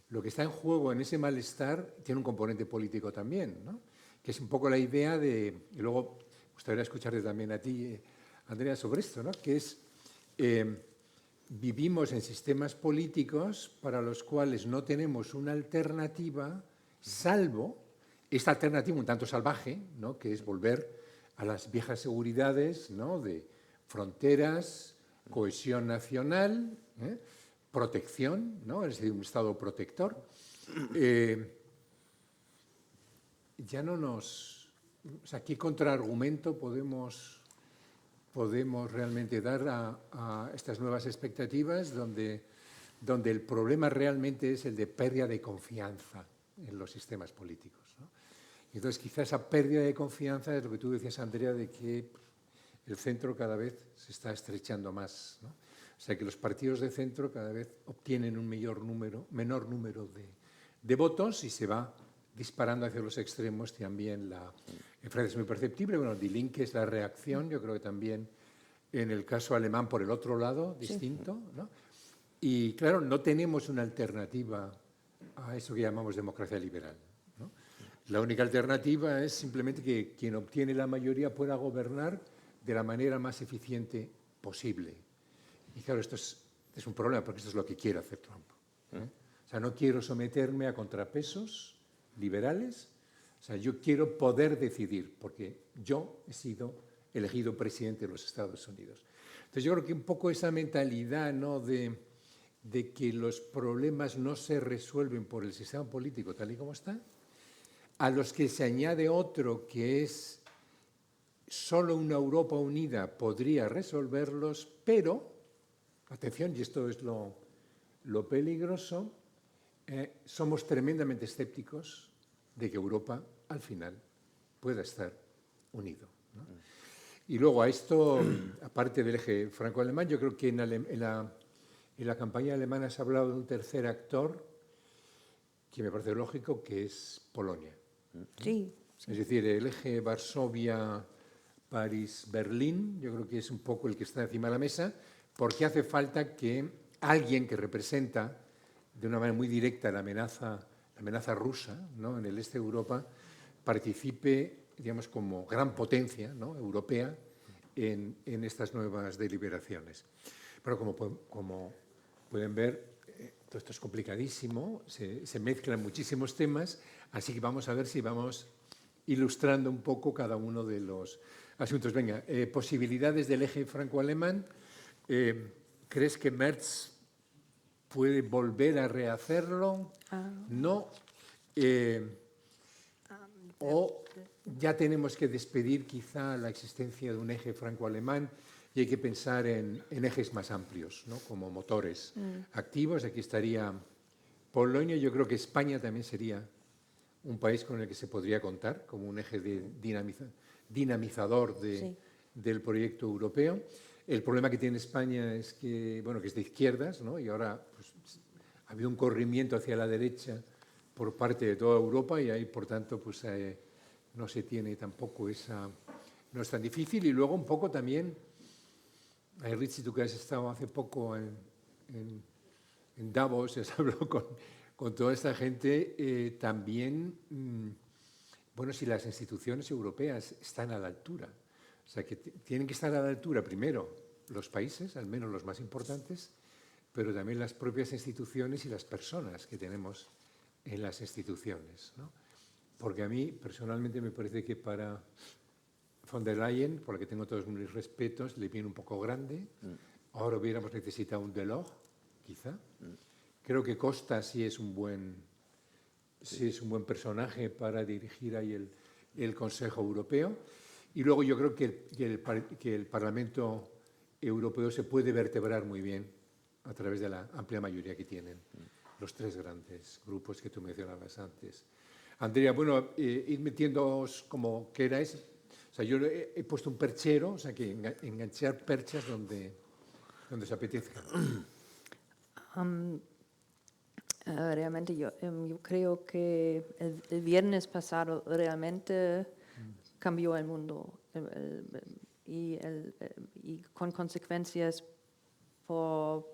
lo que está en juego en ese malestar tiene un componente político también, ¿no? Que es un poco la idea de, y luego me gustaría escucharte también a ti, Andrea, sobre esto, ¿no? Que es, vivimos en sistemas políticos para los cuales no tenemos una alternativa, salvo esta alternativa un tanto salvaje, ¿no? Que es volver a las viejas seguridades, ¿no? De fronteras, cohesión nacional, protección, ¿no? Es decir, un Estado protector. Ya no nos... O sea, ¿qué contraargumento podemos realmente dar a estas nuevas expectativas donde el problema realmente es el de pérdida de confianza en los sistemas políticos, ¿no? Y entonces, quizá esa pérdida de confianza es lo que tú decías, Andrea, de que el centro cada vez se está estrechando más, ¿no? O sea, que los partidos de centro cada vez obtienen un menor número de votos y se va disparando hacia los extremos también. En Francia es muy perceptible, bueno, Die Linke es la reacción, yo creo que también en el caso alemán por el otro lado, distinto, ¿no? Y claro, no tenemos una alternativa a eso que llamamos democracia liberal, ¿no? La única alternativa es simplemente que quien obtiene la mayoría pueda gobernar de la manera más eficiente posible. Y claro, esto es un problema porque esto es lo que quiere hacer Trump, ¿eh? O sea, no quiero someterme a contrapesos liberales, o sea, yo quiero poder decidir porque yo he sido elegido presidente de los Estados Unidos. Entonces yo creo que un poco esa mentalidad, ¿no? de que los problemas no se resuelven por el sistema político tal y como está, a los que se añade otro que es solo una Europa unida podría resolverlos, pero, atención, y esto es lo peligroso, somos tremendamente escépticos de que Europa al final pueda estar unido, ¿no? Y luego a esto, aparte del eje franco-alemán, yo creo que en la campaña alemana se ha hablado de un tercer actor que me parece lógico, que es Polonia. Sí. Es decir, el eje Varsovia, París, Berlín, yo creo que es un poco el que está encima de la mesa, porque hace falta que alguien que representa de una manera muy directa la amenaza rusa, ¿no? En el este de Europa, participe, digamos, como gran potencia, ¿no? Europea en estas nuevas deliberaciones. Pero como pueden ver, todo esto es complicadísimo, se mezclan muchísimos temas, así que vamos a ver si vamos ilustrando un poco cada uno de los asuntos. Venga, posibilidades del eje franco-alemán. ¿Crees que Merz puede volver a rehacerlo? ¿No? ¿O ya tenemos que despedir quizá la existencia de un eje franco-alemán y hay que pensar en ejes más amplios, ¿no? Como motores activos? Aquí estaría Polonia. Yo creo que España también sería un país con el que se podría contar como un eje dinamizador del proyecto europeo. El problema que tiene España es que, bueno, que es de izquierdas, ¿no? Y ahora pues, ha habido un corrimiento hacia la derecha por parte de toda Europa y ahí, por tanto, pues, no se tiene tampoco esa... No es tan difícil. Y luego un poco también, Richie, tú que has estado hace poco en Davos, has hablado con toda esta gente, también, bueno, si las instituciones europeas están a la altura. O sea, que tienen que estar a la altura, primero, los países, al menos los más importantes, pero también las propias instituciones y las personas que tenemos en las instituciones, ¿no? porque a mí personalmente me parece que para von der Leyen, por la que tengo todos mis respetos, le viene un poco grande. Ahora hubiéramos necesitado un Delors, quizá. Creo que Costa sí es un buen personaje para dirigir ahí el Consejo Europeo. Y luego yo creo que el Parlamento Europeo se puede vertebrar muy bien a través de la amplia mayoría que tienen los tres grandes grupos que tú mencionabas antes. Andrea, bueno, id metiéndoos como queráis. O sea, yo he puesto un perchero, o sea, que enganchar perchas donde os apetezca. Realmente yo creo que el viernes pasado realmente cambió el mundo y con consecuencias por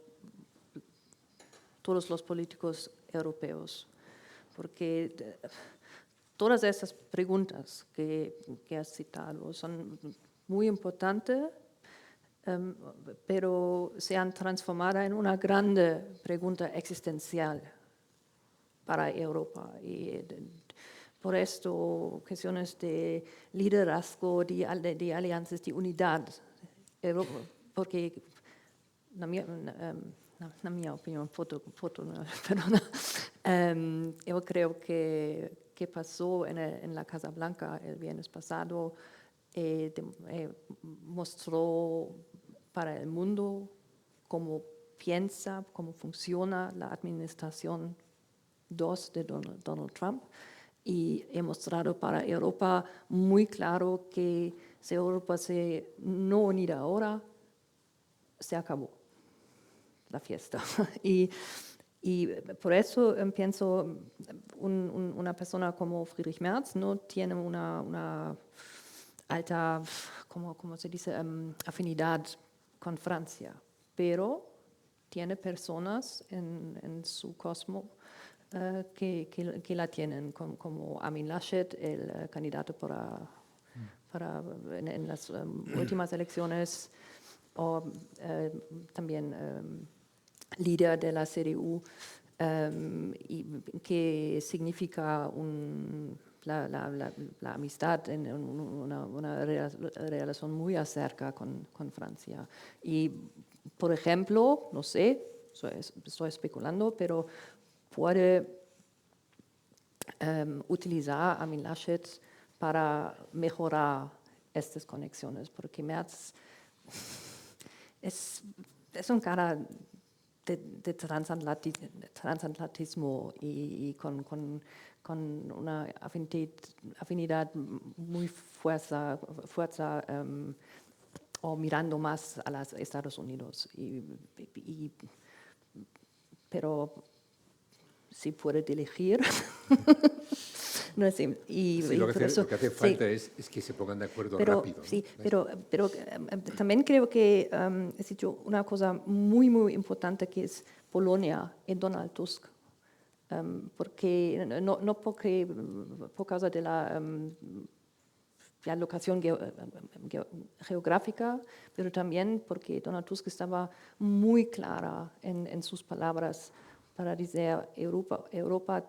todos los políticos europeos, porque todas esas preguntas que has citado son muy importantes, pero se han transformado en una grande pregunta existencial para Europa. Y por esto, cuestiones de liderazgo, de alianzas, de unidad, porque la mia opinione, perdona, yo creo que pasó en la Casa Blanca el viernes pasado, mostró para el mundo cómo piensa, cómo funciona la administración 2 de Donald Trump, y he mostrado para Europa muy claro que si Europa se no unida ahora, se acabó la fiesta. y por eso pienso, una persona como Friedrich Merz no tiene una alta, ¿cómo se dice?, afinidad con Francia, pero tiene personas en su cosmos que la tienen, como Armin Laschet, el candidato en las últimas elecciones, o también líder de la CDU, que significa la amistad en una relación muy acerca con Francia. Y, por ejemplo, no sé, estoy especulando, pero puede utilizar a Armin Laschet para mejorar estas conexiones, porque Merz es un cara de transatlantismo y con una afinidad muy fuerza o mirando más a los Estados Unidos. Pero si puede elegir, no sé. Sí, lo que hace falta es que se pongan de acuerdo rápido. Sí, ¿no? pero también creo que has dicho una cosa muy, muy importante, que es Polonia y Donald Tusk. Porque, no porque, por causa de la locación geográfica, pero también porque Donald Tusk estaba muy clara en sus palabras para decir Europa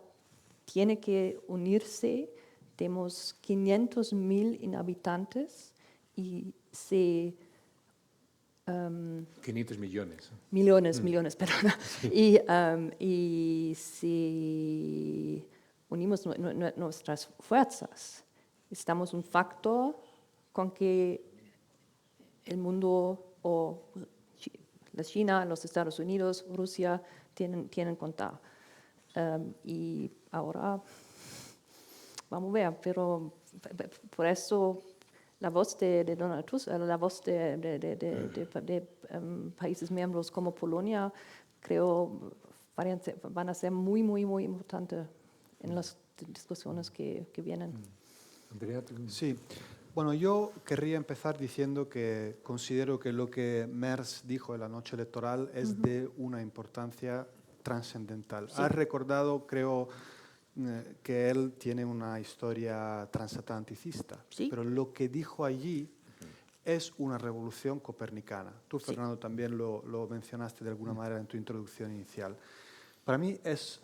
tiene que unirse. Tenemos 500.000 inhabitantes y 500 millones. Millones, perdona. Sí. Y si unimos nuestras fuerzas, estamos un factor con que el mundo, o la China, los Estados Unidos, Rusia, tienen contar. Y ahora vamos a ver, pero por eso la voz de Donald Tusk, la voz de países miembros como Polonia, creo van a ser muy, muy, muy importantes en las discusiones que vienen. Andrea, Sí, bueno, yo querría empezar diciendo que considero que lo que Merz dijo en la noche electoral es de una importancia trascendental. Sí. Ha recordado, creo, que él tiene una historia transatlanticista, Sí. pero lo que dijo allí es una revolución copernicana. Tú, Fernando, también lo mencionaste de alguna manera en tu introducción inicial. Para mí es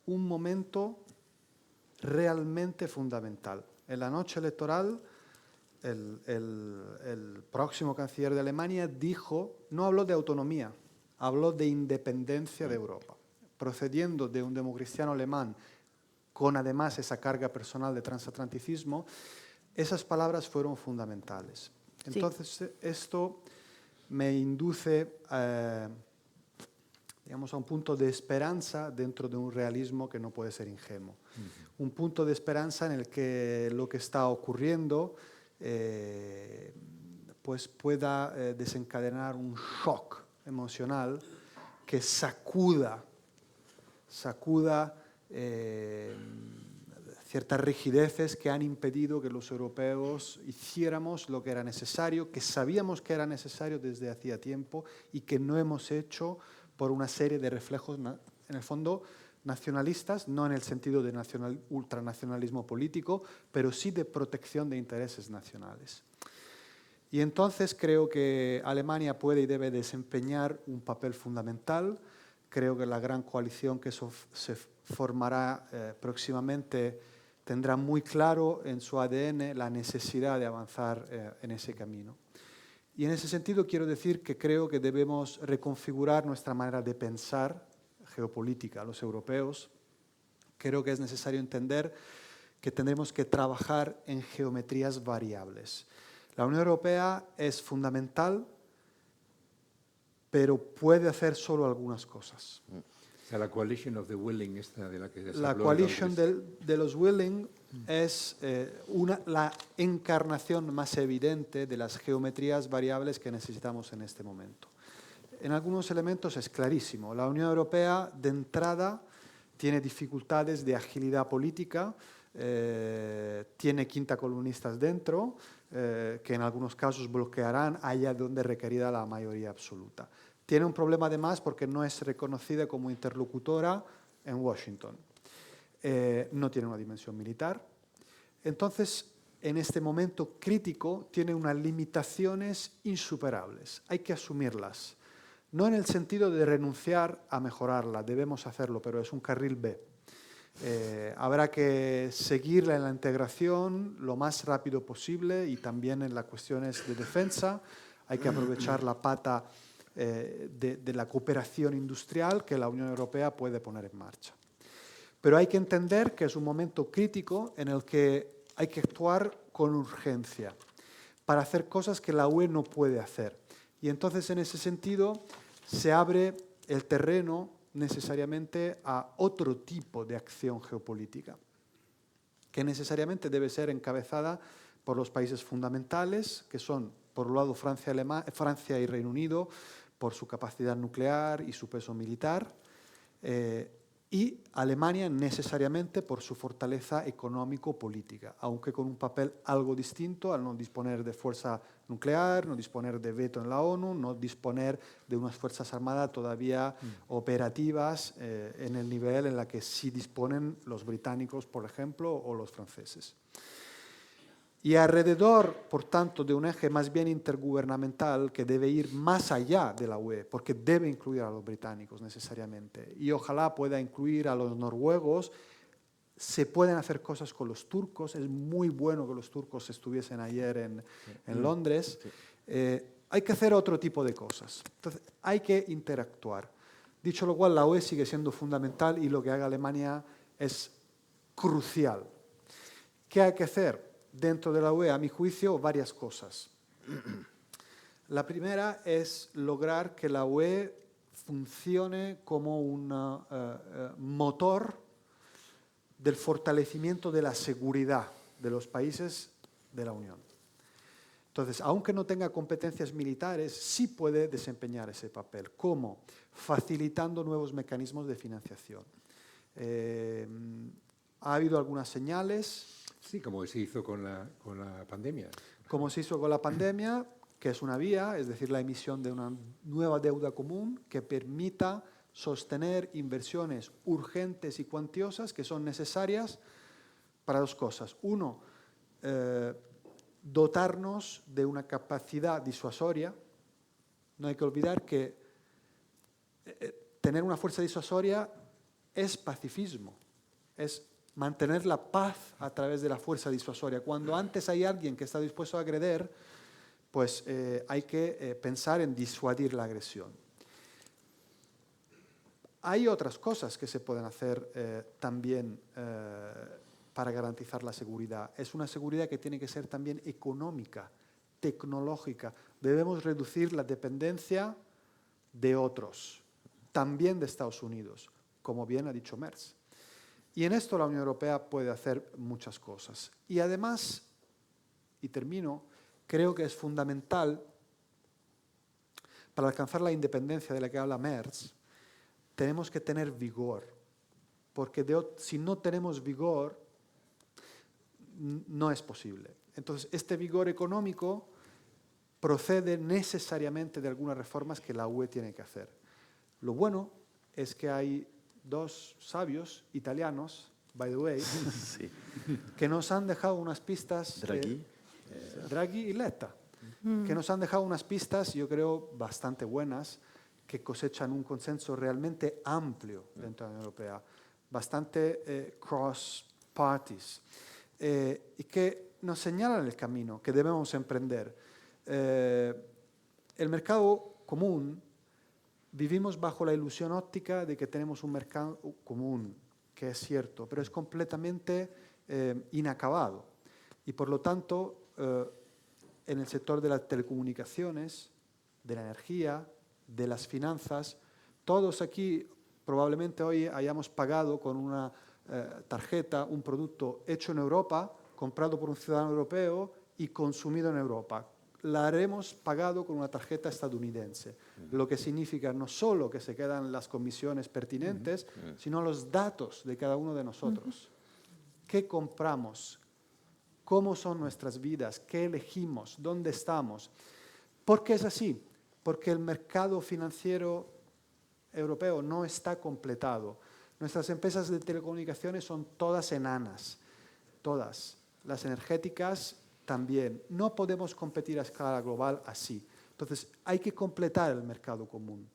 un momento realmente fundamental. En la noche electoral, el próximo canciller de Alemania no habló de autonomía, habló de independencia de Europa, procediendo de un democristiano alemán con además esa carga personal de transatlanticismo. Esas palabras fueron fundamentales. Entonces, esto me induce digamos, a un punto de esperanza dentro de un realismo que no puede ser ingenuo. Un punto de esperanza en el que lo que está ocurriendo pues pueda desencadenar un shock emocional que sacuda ciertas rigideces que han impedido que los europeos hiciéramos lo que era necesario, que sabíamos que era necesario desde hacía tiempo y que no hemos hecho por una serie de reflejos, en el fondo, nacionalistas, no en el sentido de ultranacionalismo político, pero sí de protección de intereses nacionales. Y entonces creo que Alemania puede y debe desempeñar un papel fundamental. Creo que la gran coalición que se formará próximamente tendrá muy claro en su ADN la necesidad de avanzar en ese camino. Y en ese sentido quiero decir que creo que debemos reconfigurar nuestra manera de pensar geopolítica, los europeos. Creo que es necesario entender que tendremos que trabajar en geometrías variables. La Unión Europea es fundamental, pero puede hacer solo algunas cosas. O sea, la coalition of the willing, esta de la que se La habló coalition entonces. de los willing es la encarnación más evidente de las geometrías variables que necesitamos en este momento. En algunos elementos es clarísimo. La Unión Europea, de entrada, tiene dificultades de agilidad política, tiene quintacolumnistas dentro, que en algunos casos bloquearán allá donde requerida la mayoría absoluta. Tiene un problema además porque no es reconocida como interlocutora en Washington. No tiene una dimensión militar. Entonces, en este momento crítico, tiene unas limitaciones insuperables. Hay que asumirlas. No en el sentido de renunciar a mejorarla, debemos hacerlo, pero es un carril B. Habrá que seguirla en la integración lo más rápido posible y también en las cuestiones de defensa. Hay que aprovechar la pata de la cooperación industrial que la Unión Europea puede poner en marcha. Pero hay que entender que es un momento crítico en el que hay que actuar con urgencia para hacer cosas que la UE no puede hacer. Y entonces, en ese sentido, se abre el terreno necesariamente a otro tipo de acción geopolítica, que necesariamente debe ser encabezada por los países fundamentales, que son, por un lado, Francia y Reino Unido, por su capacidad nuclear y su peso militar, y Alemania necesariamente por su fortaleza económico-política, aunque con un papel algo distinto al no disponer de fuerza nuclear, no disponer de veto en la ONU, no disponer de unas fuerzas armadas todavía operativas en el nivel en la que sí disponen los británicos, por ejemplo, o los franceses. Y alrededor, por tanto, de un eje más bien intergubernamental que debe ir más allá de la UE, porque debe incluir a los británicos necesariamente, y ojalá pueda incluir a los noruegos. Se pueden hacer cosas con los turcos, es muy bueno que los turcos estuviesen ayer en Londres. Hay que hacer otro tipo de cosas, entonces hay que interactuar. Dicho lo cual, la UE sigue siendo fundamental y lo que haga Alemania es crucial. ¿Qué hay que hacer? Dentro de la UE, a mi juicio, varias cosas. La primera es lograr que la UE funcione como un motor del fortalecimiento de la seguridad de los países de la Unión. Entonces, aunque no tenga competencias militares, sí puede desempeñar ese papel. ¿Cómo? Facilitando nuevos mecanismos de financiación. Ha habido algunas señales. Sí, como se hizo con la pandemia. Como se hizo con la pandemia, que es una vía, es decir, la emisión de una nueva deuda común que permita sostener inversiones urgentes y cuantiosas que son necesarias para dos cosas. Uno, dotarnos de una capacidad disuasoria. No hay que olvidar que tener una fuerza disuasoria es pacifismo, es mantener la paz a través de la fuerza disuasoria. Cuando antes hay alguien que está dispuesto a agredir, pues hay que pensar en disuadir la agresión. Hay otras cosas que se pueden hacer también para garantizar la seguridad. Es una seguridad que tiene que ser también económica, tecnológica. Debemos reducir la dependencia de otros, también de Estados Unidos, como bien ha dicho Merz. Y en esto la Unión Europea puede hacer muchas cosas. Y además, y termino, creo que es fundamental para alcanzar la independencia de la que habla Merz, tenemos que tener vigor, porque si no tenemos vigor, no es posible. Entonces, este vigor económico procede necesariamente de algunas reformas que la UE tiene que hacer. Lo bueno es que hay dos sabios italianos, by the way, Sí. que nos han dejado unas pistas, Draghi. Draghi y Letta, que nos han dejado unas pistas, yo creo, bastante buenas, que cosechan un consenso realmente amplio dentro de la Unión Europea, bastante cross parties, y que nos señalan el camino que debemos emprender. El mercado común, vivimos bajo la ilusión óptica de que tenemos un mercado común, que es cierto, pero es completamente inacabado. Y por lo tanto, en el sector de las telecomunicaciones, de la energía, de las finanzas, todos aquí probablemente hoy hayamos pagado con una tarjeta un producto hecho en Europa, comprado por un ciudadano europeo y consumido en Europa. La haremos pagado con una tarjeta estadounidense, lo que significa no solo que se quedan las comisiones pertinentes, sino los datos de cada uno de nosotros. ¿Qué compramos? ¿Cómo son nuestras vidas? ¿Qué elegimos? ¿Dónde estamos? ¿Por qué es así? Porque el mercado financiero europeo no está completado. Nuestras empresas de telecomunicaciones son todas enanas, todas. Las energéticas también. No podemos competir a escala global así. Entonces, hay que completar el mercado común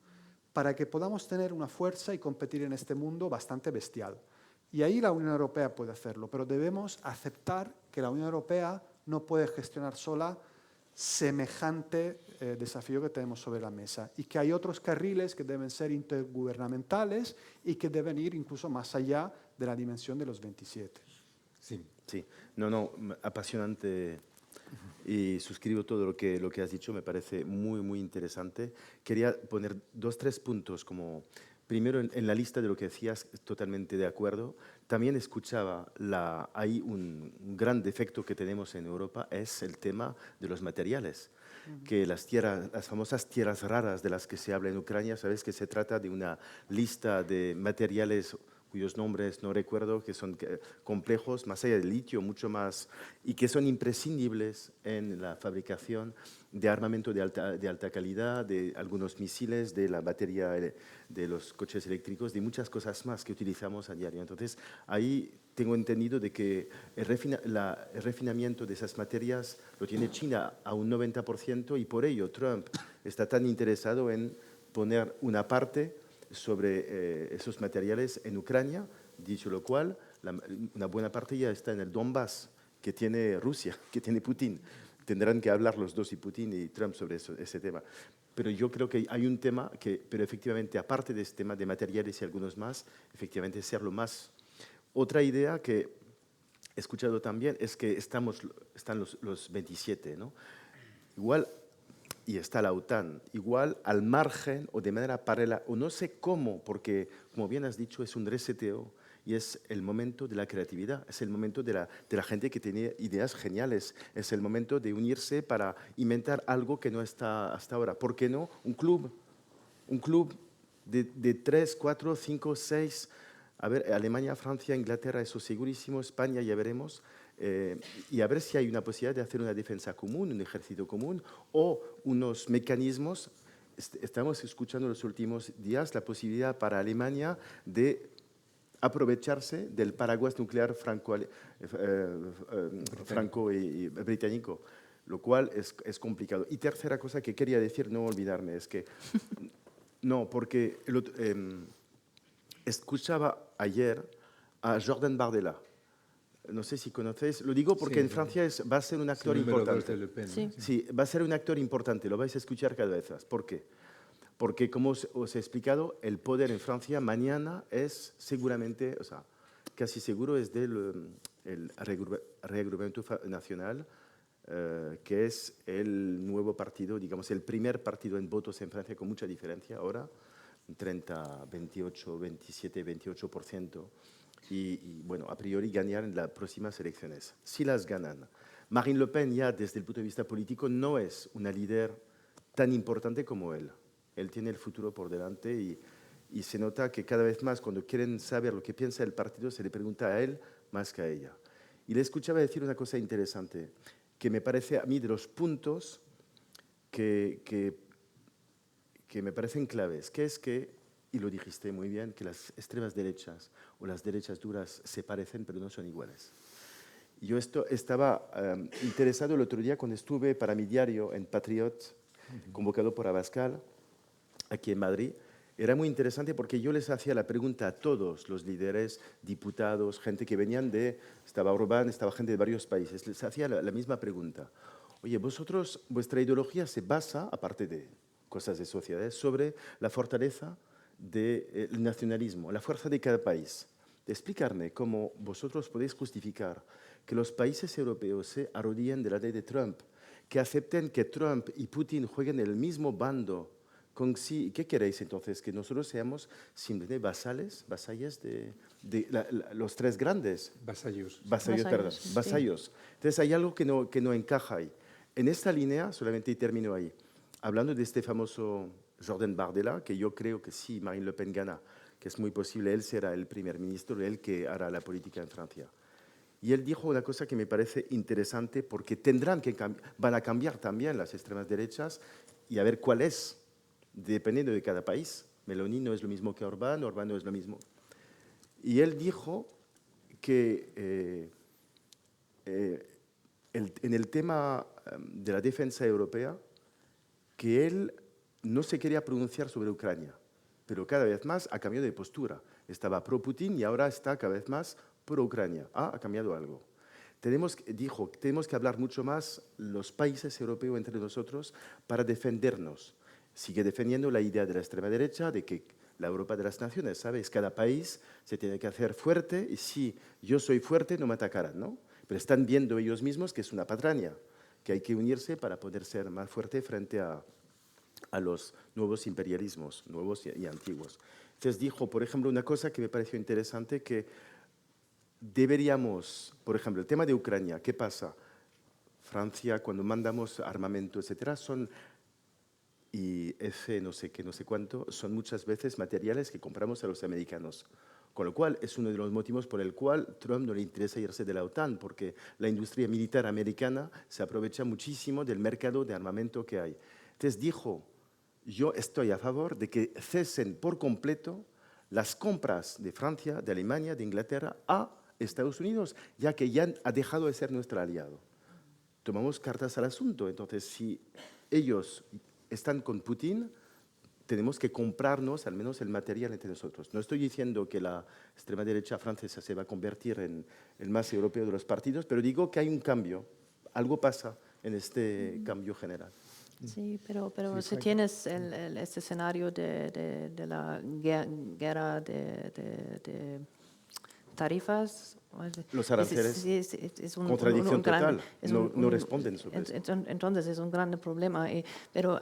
para que podamos tener una fuerza y competir en este mundo bastante bestial. Y ahí la Unión Europea puede hacerlo, pero debemos aceptar que la Unión Europea no puede gestionar sola semejante desafío que tenemos sobre la mesa y que hay otros carriles que deben ser intergubernamentales y que deben ir incluso más allá de la dimensión de los 27. Sí. Sí, no, apasionante y suscribo todo lo que has dicho, me parece muy, muy interesante. Quería poner 2-3 puntos como, primero en la lista de lo que decías, totalmente de acuerdo. También escuchaba, hay un gran defecto que tenemos en Europa, es el tema de los materiales. Que las famosas tierras raras de las que se habla en Ucrania, sabes que se trata de una lista de materiales cuyos nombres no recuerdo, que son complejos, más allá del litio, mucho más, y que son imprescindibles en la fabricación de armamento de alta calidad, de algunos misiles, de la batería de los coches eléctricos, de muchas cosas más que utilizamos a diario. Entonces, ahí tengo entendido de que el refinamiento de esas materias lo tiene China a un 90% y por ello Trump está tan interesado en poner una parte sobre esos materiales en Ucrania, dicho lo cual, una buena parte ya está en el Donbass, que tiene Rusia, que tiene Putin. Tendrán que hablar los dos, y Putin y Trump, sobre ese tema. Pero yo creo que hay un tema pero efectivamente, aparte de este tema de materiales y algunos más, efectivamente ser lo más. Otra idea que he escuchado también es que están los 27, ¿no? Igual, y está la OTAN, igual al margen o de manera paralela, o no sé cómo, porque como bien has dicho, es un reseteo y es el momento de la creatividad, es el momento de la gente que tiene ideas geniales, es el momento de unirse para inventar algo que no está hasta ahora. ¿Por qué no? Un club de 3, 4, 5, 6, a ver, Alemania, Francia, Inglaterra, eso segurísimo, España ya veremos, y a ver si hay una posibilidad de hacer una defensa común, un ejército común o unos mecanismos. Estamos escuchando en los últimos días la posibilidad para Alemania de aprovecharse del paraguas nuclear franco y británico, lo cual es complicado. Y tercera cosa que quería decir, no olvidarme, es que no, porque escuchaba ayer a Jordan Bardella, No sé si conocéis, lo digo porque Sí, en Francia va a ser un actor importante. De Le Pen, ¿no? Sí. Sí, va a ser un actor importante, lo vais a escuchar cada vez más. ¿Por qué? Porque, como os he explicado, el poder en Francia mañana es seguramente, o sea, casi seguro es del el Reagrupamiento Nacional, que es el nuevo partido, digamos, el primer partido en votos en Francia con mucha diferencia ahora, 30, 28, 27, 28%. Y bueno, a priori ganar en las próximas elecciones. Si las ganan, Marine Le Pen ya desde el punto de vista político no es una líder tan importante como él. Él tiene el futuro por delante y se nota que cada vez más cuando quieren saber lo que piensa el partido se le pregunta a él más que a ella. Y le escuchaba decir una cosa interesante, que me parece a mí de los puntos que me parecen claves, que es que, y lo dijiste muy bien, que las extremas derechas o las derechas duras se parecen pero no son iguales. Yo estaba interesado el otro día cuando estuve para mi diario en Patriot, convocado por Abascal, aquí en Madrid. Era muy interesante porque yo les hacía la pregunta a todos los líderes, diputados, gente que venían estaba Orbán, estaba gente de varios países, les hacía la misma pregunta. Oye, vosotros, vuestra ideología se basa, aparte de cosas de sociedades, sobre la fortaleza del nacionalismo, la fuerza de cada país. De explicarme cómo vosotros podéis justificar que los países europeos se arrodillen delante de Trump, que acepten que Trump y Putin jueguen en el mismo bando. ¿Qué queréis entonces? ¿Que nosotros seamos simplemente vasalles de los tres grandes? Vasallos. Vasallos. Entonces hay algo que no encaja ahí. En esta línea, solamente termino ahí, hablando de este famoso Jordan Bardella, que yo creo que si Marine Le Pen gana, que es muy posible, él será el primer ministro, él que hará la política en Francia. Y él dijo una cosa que me parece interesante porque van a cambiar también las extremas derechas y a ver cuál es, dependiendo de cada país. Meloni no es lo mismo que Orbán, Orbán no es lo mismo. Y él dijo que en el tema de la defensa europea, que él no se quería pronunciar sobre Ucrania, pero cada vez más ha cambiado de postura. Estaba pro-Putin y ahora está cada vez más pro-Ucrania. Ha cambiado algo. Dijo, tenemos que hablar mucho más los países europeos entre nosotros para defendernos. Sigue defendiendo la idea de la extrema derecha de que la Europa de las naciones, ¿sabes? Cada país se tiene que hacer fuerte y si yo soy fuerte no me atacarán, ¿no? Pero están viendo ellos mismos que es una patraña, que hay que unirse para poder ser más fuerte frente a los nuevos imperialismos, nuevos y antiguos. Entonces dijo, por ejemplo, una cosa que me pareció interesante, que deberíamos, por ejemplo, el tema de Ucrania, ¿qué pasa? Francia, cuando mandamos armamento, etcétera, y F no sé qué, no sé cuánto, son muchas veces materiales que compramos a los americanos. Con lo cual, es uno de los motivos por el cual Trump no le interesa irse de la OTAN, porque la industria militar americana se aprovecha muchísimo del mercado de armamento que hay. Entonces dijo, yo estoy a favor de que cesen por completo las compras de Francia, de Alemania, de Inglaterra a Estados Unidos, ya que ya ha dejado de ser nuestro aliado. Tomamos cartas al asunto. Entonces, si ellos están con Putin, tenemos que comprarnos al menos el material entre nosotros. No estoy diciendo que la extrema derecha francesa se va a convertir en el más europeo de los partidos, pero digo que hay un cambio. Algo pasa en este cambio general. Sí, pero si tienes este escenario de la guerra de tarifas. Los aranceles, es contradicción gran, total, no responden sobre eso. Entonces es un gran problema, pero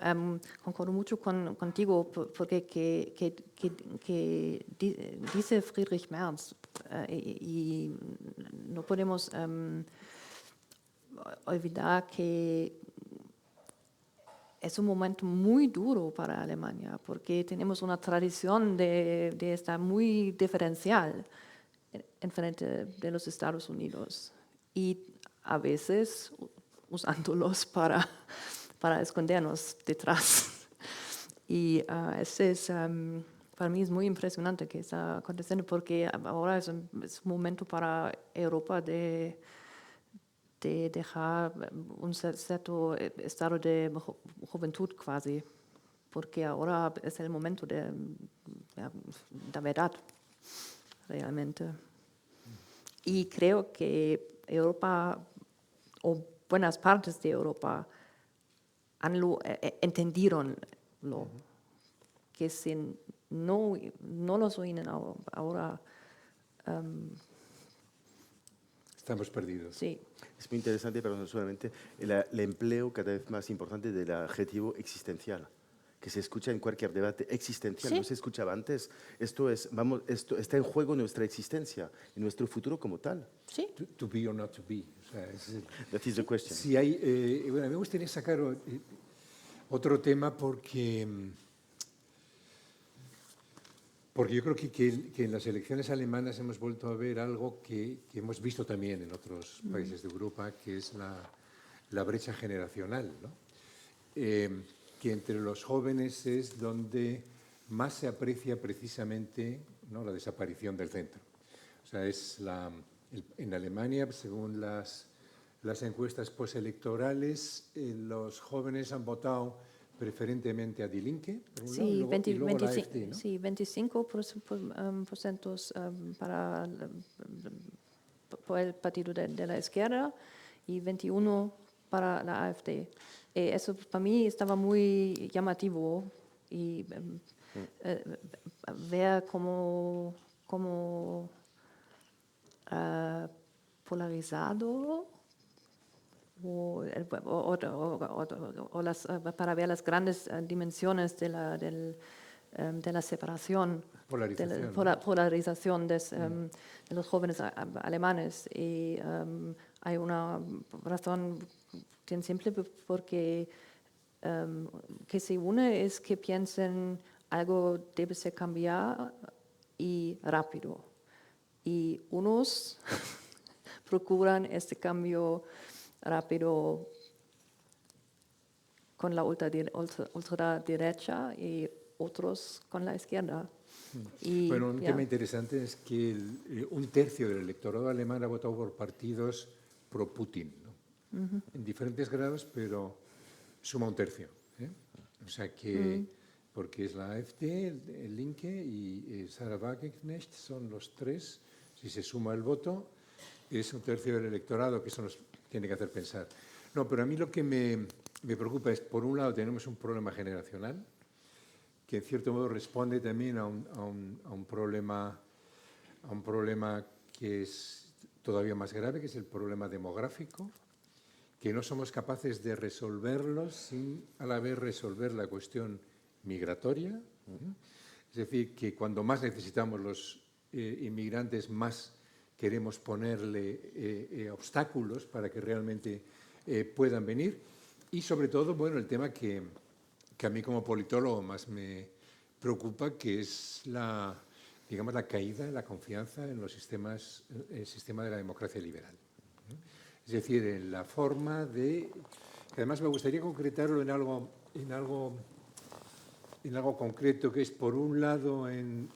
concuerdo mucho contigo porque que dice Friedrich Merz y no podemos olvidar que es un momento muy duro para Alemania porque tenemos una tradición de estar muy diferencial en frente de los Estados Unidos y a veces usándolos para escondernos detrás. Y para mí es muy impresionante que está aconteciendo porque ahora es un momento para Europa de dejar un cierto estado de juventud casi, porque ahora es el momento de la verdad, realmente. Y creo que Europa, o buenas partes de Europa, entendieron lo que si no los oyen ahora, Estamos perdidos. sí. Es muy interesante, pero no solamente el empleo cada vez más importante del adjetivo existencial, que se escucha en cualquier debate existencial. Sí. No se escuchaba antes. Esto está en juego nuestra existencia y nuestro futuro como tal. Sí. To be or not to be. O sea, That is the question. si hay, bueno, me gustaría sacar otro tema porque yo creo que en las elecciones alemanas hemos vuelto a ver algo que hemos visto también en otros países de Europa, que es la brecha generacional, ¿no? Que entre los jóvenes es donde más se aprecia precisamente, ¿no?, la desaparición del centro. O sea, en Alemania, según las encuestas postelectorales, los jóvenes han votado preferentemente a Die Linke, por un lado, Sí, y luego la AfD, ¿no? sí, 25% por el partido de la izquierda y 21% para la AfD. Eso para mí estaba muy llamativo y ver cómo polarizado para ver las grandes dimensiones de la separación, Polarización, de la polarización de los jóvenes alemanes. Y hay una razón bien simple porque que se une es que piensen algo debe ser cambiar y rápido. Y unos procuran este cambio rápido con la ultraderecha y otros con la izquierda. Y, bueno, un tema interesante es que un tercio del electorado alemán ha votado por partidos pro-Putin, ¿no? En diferentes grados, pero suma un tercio, ¿eh? O sea que, porque es la AfD, el Linke y Sarah Wagenknecht, son los tres. Si se suma el voto, es un tercio del electorado, que eso nos tiene que hacer pensar. No, pero a mí lo que me preocupa es, por un lado, tenemos un problema generacional, que en cierto modo responde también a un problema que es todavía más grave, que es el problema demográfico, que no somos capaces de resolverlo sin a la vez resolver la cuestión migratoria. Es decir, que cuando más necesitamos los inmigrantes, más queremos ponerle obstáculos para que realmente puedan venir. Y sobre todo, bueno, el tema que a mí como politólogo más me preocupa, que es la caída de la confianza en el sistema de la democracia liberal. Es decir, en la forma de... Además, me gustaría concretarlo en algo concreto, que es, por un lado, en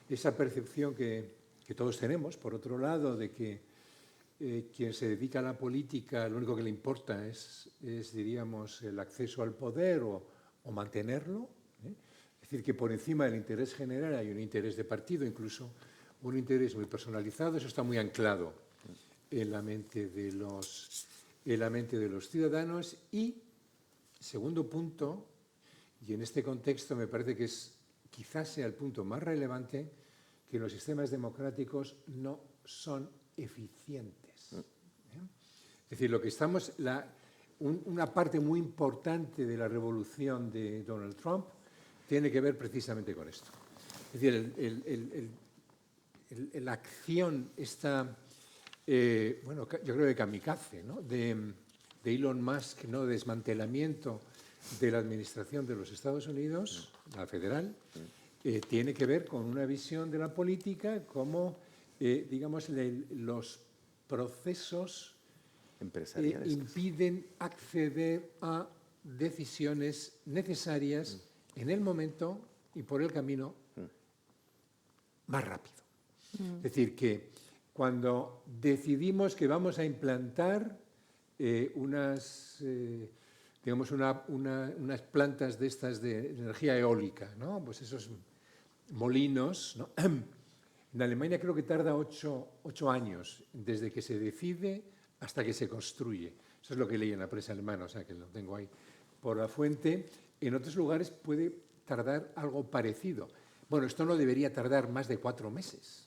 esa percepción que todos tenemos, por otro lado, de que quien se dedica a la política, lo único que le importa es diríamos, el acceso al poder o mantenerlo, ¿eh? Es decir, que por encima del interés general hay un interés de partido, incluso un interés muy personalizado. Eso está muy anclado en la mente de los ciudadanos. Y, segundo punto, y en este contexto me parece que quizás sea el punto más relevante, que los sistemas democráticos no son eficientes. Es decir, lo que una parte muy importante de la revolución de Donald Trump tiene que ver precisamente con esto. Es decir, la acción esta, bueno, yo creo que kamikaze, ¿no?, de Elon Musk, ¿no?, de desmantelamiento de la administración de los Estados Unidos, la federal, tiene que ver con una visión de la política como, digamos, los procesos Empresariales. impiden acceder a decisiones necesarias en el momento y por el camino más rápido. Es decir, que cuando decidimos que vamos a implantar unas plantas de estas de energía eólica, ¿no?, pues esos molinos, ¿no?, En Alemania creo que tarda 8 años desde que se decide hasta que se construye. Eso es lo que leí en la prensa alemana, o sea que lo tengo ahí por la fuente. En otros lugares puede tardar algo parecido. Bueno, esto no debería tardar más de 4 meses.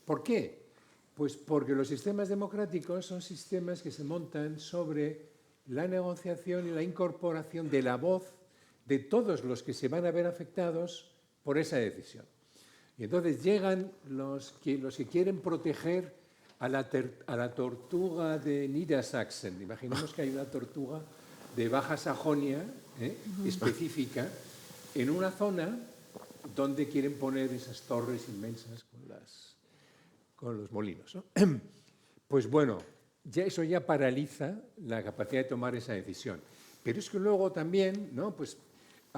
¿Por qué? Pues porque los sistemas democráticos son sistemas que se montan sobre la negociación y la incorporación de la voz de todos los que se van a ver afectados por esa decisión. Y entonces llegan los que quieren proteger a la tortuga de Niedersachsen. Imaginemos que hay una tortuga de Baja Sajonia específica en una zona donde quieren poner esas torres inmensas con los molinos, ¿no? Pues bueno, eso ya paraliza la capacidad de tomar esa decisión. Pero es que luego también, ¿no? Pues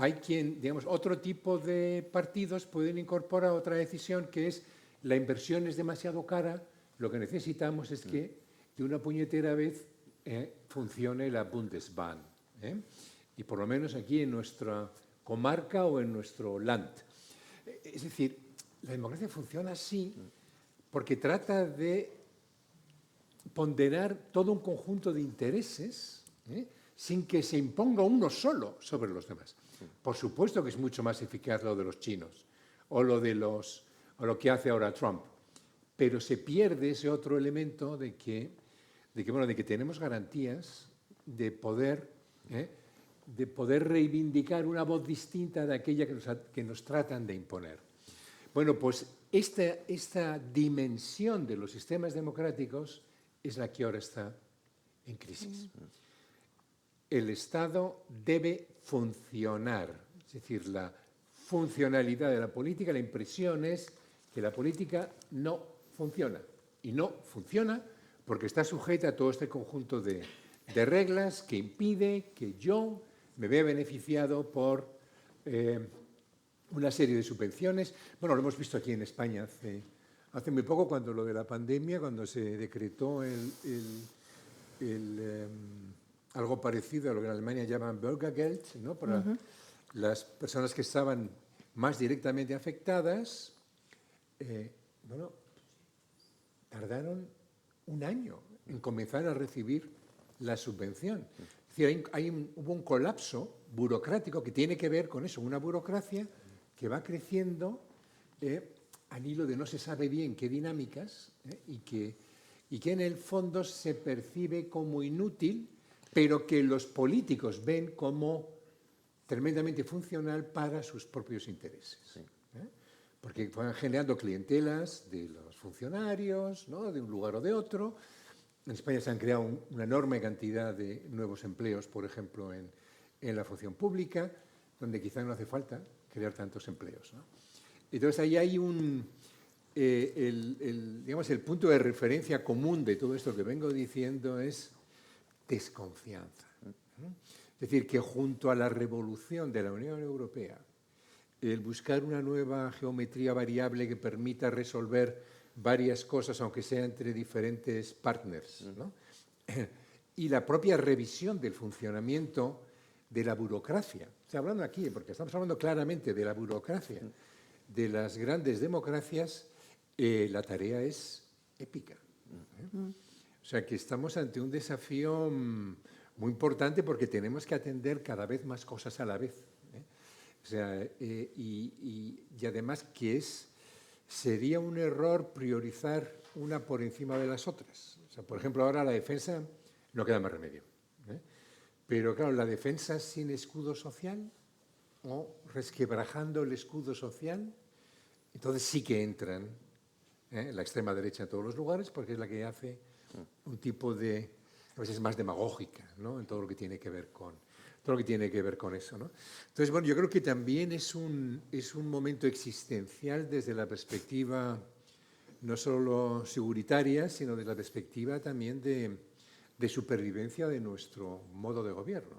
hay quien, digamos, otro tipo de partidos pueden incorporar otra decisión que es la inversión es demasiado cara, lo que necesitamos es que de una puñetera vez funcione la Bundesbahn. Y por lo menos aquí en nuestra comarca o en nuestro land. Es decir, la democracia funciona así porque trata de ponderar todo un conjunto de intereses sin que se imponga uno solo sobre los demás. Por supuesto que es mucho más eficaz lo de los chinos o lo que hace ahora Trump, pero se pierde ese otro elemento de que tenemos garantías de poder reivindicar una voz distinta de aquella que nos tratan de imponer. Bueno, pues esta dimensión de los sistemas democráticos es la que ahora está en crisis. El Estado debe funcionar, es decir, la funcionalidad de la política, la impresión es que la política no funciona. Y no funciona porque está sujeta a todo este conjunto de reglas que impide que yo me vea beneficiado por una serie de subvenciones. Bueno, lo hemos visto aquí en España hace muy poco, cuando lo de la pandemia, cuando se decretó algo parecido a lo que en Alemania llaman Bürgergeld, ¿no? Para las personas que estaban más directamente afectadas. Bueno, tardaron un año en comenzar a recibir la subvención. Es decir, hubo un colapso burocrático que tiene que ver con eso, una burocracia que va creciendo al hilo de no se sabe bien qué dinámicas y que en el fondo se percibe como inútil, pero que los políticos ven como tremendamente funcional para sus propios intereses. Porque van generando clientelas de los funcionarios, ¿no? De un lugar o de otro. En España se han creado una enorme cantidad de nuevos empleos, por ejemplo, en la función pública, donde quizá no hace falta crear tantos empleos, ¿no? Entonces ahí hay digamos, el punto de referencia común de todo esto que vengo diciendo es desconfianza. Es decir, que junto a la revolución de la Unión Europea, el buscar una nueva geometría variable que permita resolver varias cosas, aunque sea entre diferentes partners, ¿no? Y la propia revisión del funcionamiento de la burocracia. Estoy hablando aquí, porque estamos hablando claramente de la burocracia de las grandes democracias, la tarea es épica. O sea, que estamos ante un desafío muy importante porque tenemos que atender cada vez más cosas a la vez. O sea, y además que sería un error priorizar una por encima de las otras. O sea, por ejemplo, ahora la defensa no queda más remedio. Pero claro, la defensa sin escudo social o resquebrajando el escudo social, entonces sí que entran la extrema derecha en todos los lugares, porque es la que hace un tipo de, a veces más demagógica, ¿no? En todo lo que tiene que ver con eso, ¿no? Entonces, bueno, yo creo que también es un momento existencial desde la perspectiva no solo seguritaria, sino desde la perspectiva también de supervivencia de nuestro modo de gobierno.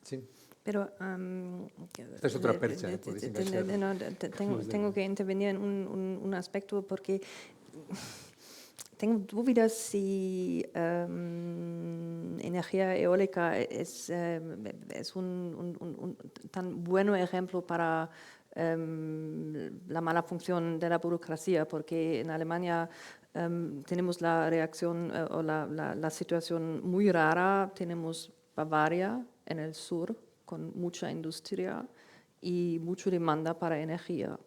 Sí. Pero esta es otra percha. Tengo que intervenir en un aspecto porque tengo dudas si energía eólica es un tan buen ejemplo para la mala función de la burocracia, porque en Alemania tenemos la reacción o la situación muy rara. Tenemos Bavaria en el sur con mucha industria y mucha demanda para energía.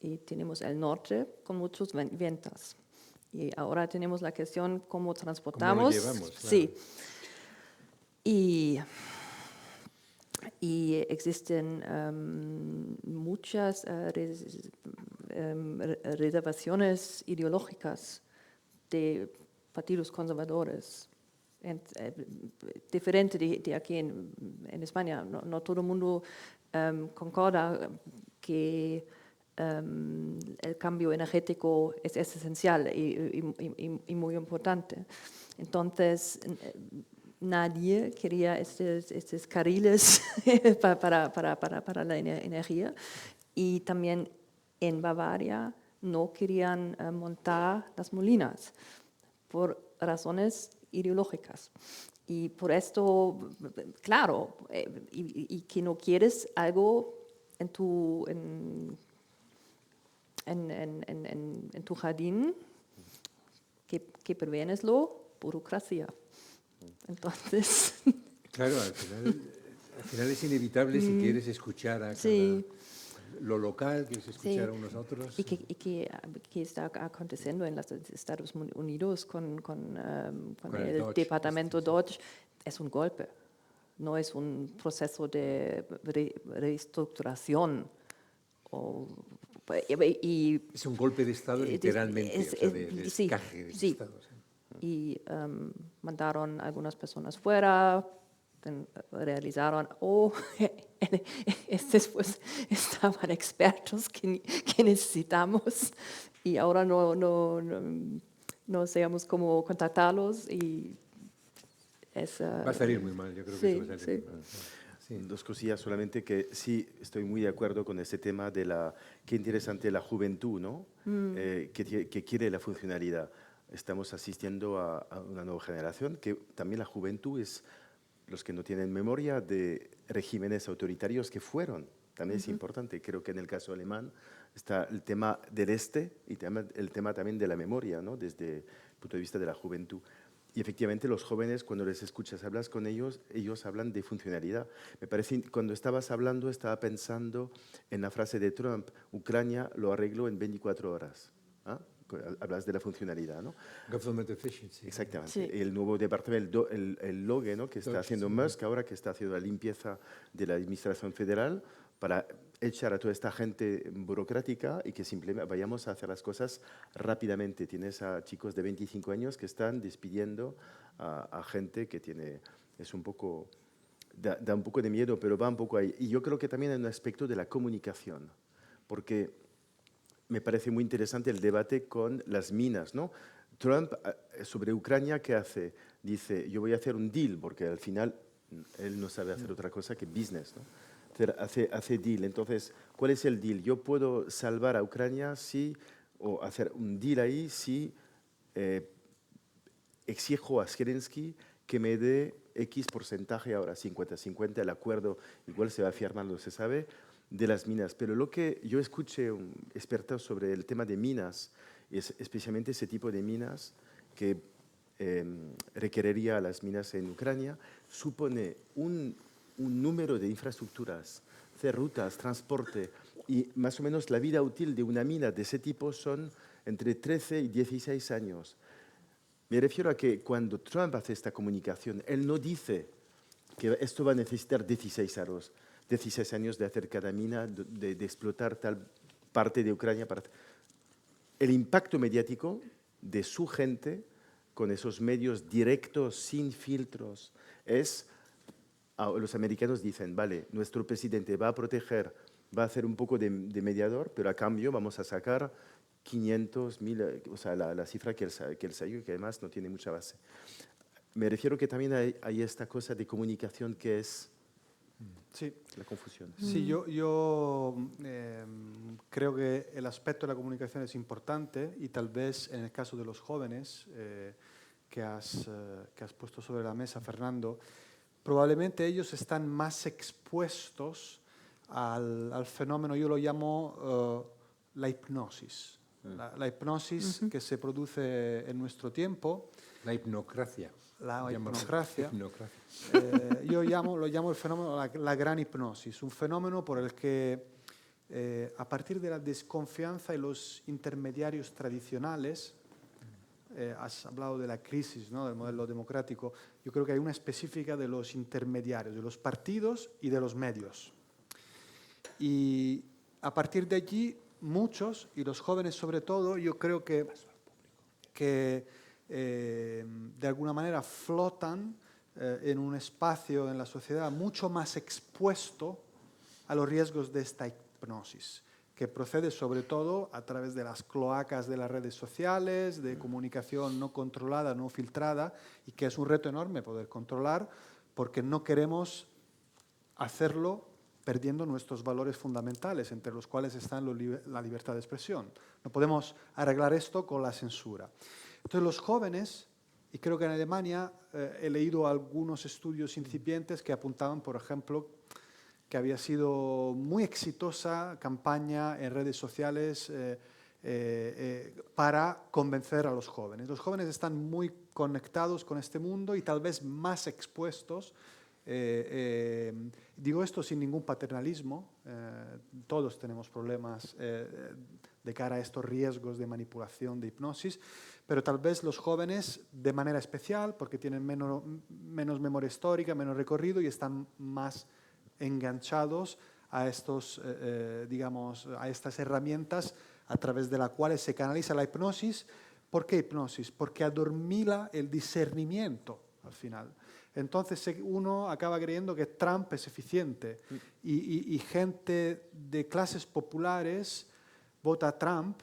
Y tenemos el norte con muchas ventas. Y ahora tenemos la cuestión cómo transportamos. ¿Cómo lo llevamos? Claro. Sí. Y existen muchas reservaciones ideológicas de partidos conservadores, diferente de aquí en España. No todo el mundo concorda que el cambio energético es esencial y muy importante. Entonces, nadie quería estos carriles para la energía, y también en Bavaria no querían montar las molinas por razones ideológicas. Y por esto, claro, y que no quieres algo en tu jardín, que previeneslo, burocracia. Entonces... Claro, al final es inevitable si quieres escuchar a lo local, quieres escuchar a unos otros. Y que está aconteciendo en los Estados Unidos con el Dodge, departamento Dodge, es un golpe, no es un proceso de reestructuración. Es un golpe de Estado literalmente, de descaje del sí. Estado. Sí. Y mandaron algunas personas fuera, realizaron, después estaban expertos que necesitamos, y ahora no sabemos cómo contactarlos, y va a salir muy mal, yo creo que va a salir muy mal. Sí. Dos cosillas solamente, que sí estoy muy de acuerdo con este tema de qué interesante la juventud, ¿no? Que quiere la funcionalidad. Estamos asistiendo a una nueva generación, que también la juventud es los que no tienen memoria de regímenes autoritarios que fueron. También es importante. Creo que en el caso alemán está el tema del este y el tema también de la memoria, ¿no? Desde el punto de vista de la juventud. Y efectivamente los jóvenes, cuando les escuchas, hablas con ellos, ellos hablan de funcionalidad. Me parece, cuando estabas hablando, estaba pensando en la frase de Trump: Ucrania lo arregló en 24 horas. ¿Ah? Hablas de la funcionalidad, ¿no? Government efficiency. Exactamente. Sí. El nuevo departamento, el LOGE, ¿no? Que está Dodge, haciendo Musk ahora, que está haciendo la limpieza de la administración federal para echar a toda esta gente burocrática y que simplemente vayamos a hacer las cosas rápidamente. Tienes a chicos de 25 años que están despidiendo a gente que tiene, es un poco, da un poco de miedo, pero va un poco ahí. Y yo creo que también hay un aspecto de la comunicación, porque me parece muy interesante el debate con las minas, ¿no? Trump, sobre Ucrania, ¿qué hace? Dice, yo voy a hacer un deal, porque al final él no sabe hacer otra cosa que business, ¿no? Hace deal. Entonces, ¿cuál es el deal? Yo puedo salvar a Ucrania o hacer un deal ahí si exijo a Zelensky que me dé X porcentaje, ahora 50-50, el acuerdo igual se va a firmar, no se sabe, de las minas. Pero lo que yo escuché un experto sobre el tema de minas, es especialmente ese tipo de minas que requeriría las minas en Ucrania, supone un número de infraestructuras, de rutas, transporte, y más o menos la vida útil de una mina de ese tipo son entre 13 y 16 años. Me refiero a que cuando Trump hace esta comunicación, él no dice que esto va a necesitar 16 años de hacer cada mina, de explotar tal parte de Ucrania. El impacto mediático de su gente con esos medios directos, sin filtros, los americanos dicen, vale, nuestro presidente va a proteger, va a hacer un poco de mediador, pero a cambio vamos a sacar 500.000, o sea, la cifra que él salió, que además no tiene mucha base. Me refiero que también hay esta cosa de comunicación que es la confusión. Sí, yo creo que el aspecto de la comunicación es importante, y tal vez en el caso de los jóvenes que has puesto sobre la mesa, Fernando, probablemente ellos están más expuestos al fenómeno, yo lo llamo la hipnosis. La hipnosis que se produce en nuestro tiempo. La hipnocracia. La hipnocracia. Hipnocracia. Yo lo llamo el fenómeno la gran hipnosis, un fenómeno por el que a partir de la desconfianza en los intermediarios tradicionales, has hablado de la crisis, ¿no?, del modelo democrático, yo creo que hay una específica de los intermediarios, de los partidos y de los medios. Y a partir de allí, muchos, y los jóvenes sobre todo, yo creo que de alguna manera flotan en un espacio en la sociedad mucho más expuesto a los riesgos de esta hipnosis, que procede sobre todo a través de las cloacas de las redes sociales, de comunicación no controlada, no filtrada, y que es un reto enorme poder controlar, porque no queremos hacerlo perdiendo nuestros valores fundamentales, entre los cuales está la libertad de expresión. No podemos arreglar esto con la censura. Entonces los jóvenes, y creo que en Alemania he leído algunos estudios incipientes que apuntaban, por ejemplo, que había sido muy exitosa campaña en redes sociales para convencer a los jóvenes. Los jóvenes están muy conectados con este mundo y tal vez más expuestos. Digo esto sin ningún paternalismo, todos tenemos problemas de cara a estos riesgos de manipulación, de hipnosis, pero tal vez los jóvenes de manera especial, porque tienen menos memoria histórica, menos recorrido y están más enganchados a estos, digamos, a estas herramientas a través de las cuales se canaliza la hipnosis. ¿Por qué hipnosis? Porque adormila el discernimiento al final. Entonces uno acaba creyendo que Trump es eficiente y gente de clases populares vota a Trump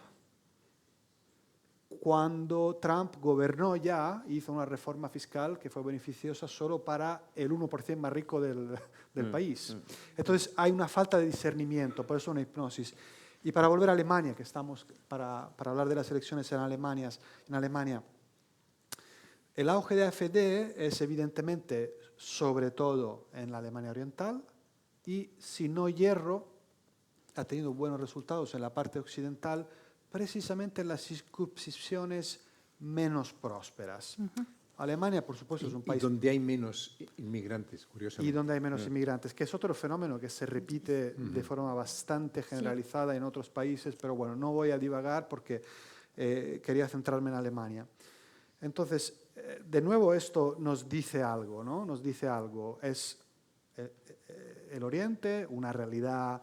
cuando Trump gobernó ya, hizo una reforma fiscal que fue beneficiosa solo para el 1% más rico del país. Entonces hay una falta de discernimiento, por eso una hipnosis. Y para volver a Alemania, que estamos para hablar de las elecciones en Alemania, el auge de AfD es evidentemente sobre todo en la Alemania Oriental y, si no hierro, ha tenido buenos resultados en la parte occidental, precisamente en las circunscripciones menos prósperas. Alemania, por supuesto, es un país... Y donde hay menos inmigrantes, curiosamente. Y donde hay menos inmigrantes, que es otro fenómeno que se repite de forma bastante generalizada en otros países, pero bueno, no voy a divagar porque quería centrarme en Alemania. Entonces, de nuevo esto nos dice algo, ¿no? Nos dice algo. Es el Oriente, una realidad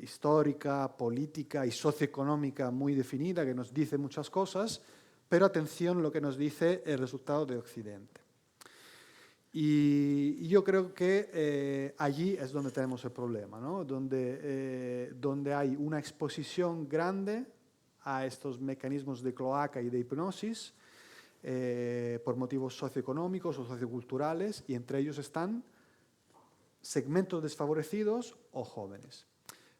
histórica, política y socioeconómica muy definida que nos dice muchas cosas, pero atención lo que nos dice el resultado de Occidente. Y yo creo que allí es donde tenemos el problema, ¿no? Donde hay una exposición grande a estos mecanismos de cloaca y de hipnosis por motivos socioeconómicos o socioculturales, y entre ellos están segmentos desfavorecidos o jóvenes.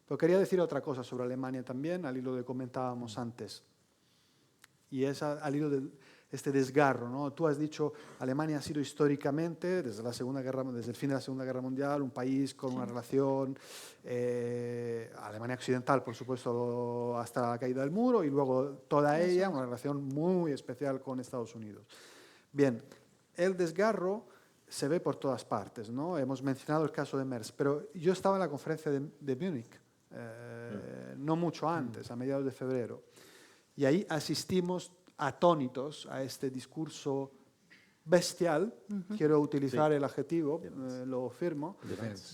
Pero quería decir otra cosa sobre Alemania también, al hilo de comentábamos antes, y es al hilo de este desgarro, ¿no? Tú has dicho, Alemania ha sido históricamente, desde el fin de la Segunda Guerra Mundial, un país con una relación, Alemania Occidental, por supuesto, hasta la caída del muro, y luego toda ella, una relación muy especial con Estados Unidos. Bien, el desgarro se ve por todas partes, ¿no? Hemos mencionado el caso de Merz, pero yo estaba en la conferencia de Múnich, no mucho antes, a mediados de febrero, y ahí asistimos atónitos a este discurso bestial, quiero utilizar el adjetivo, lo firmo,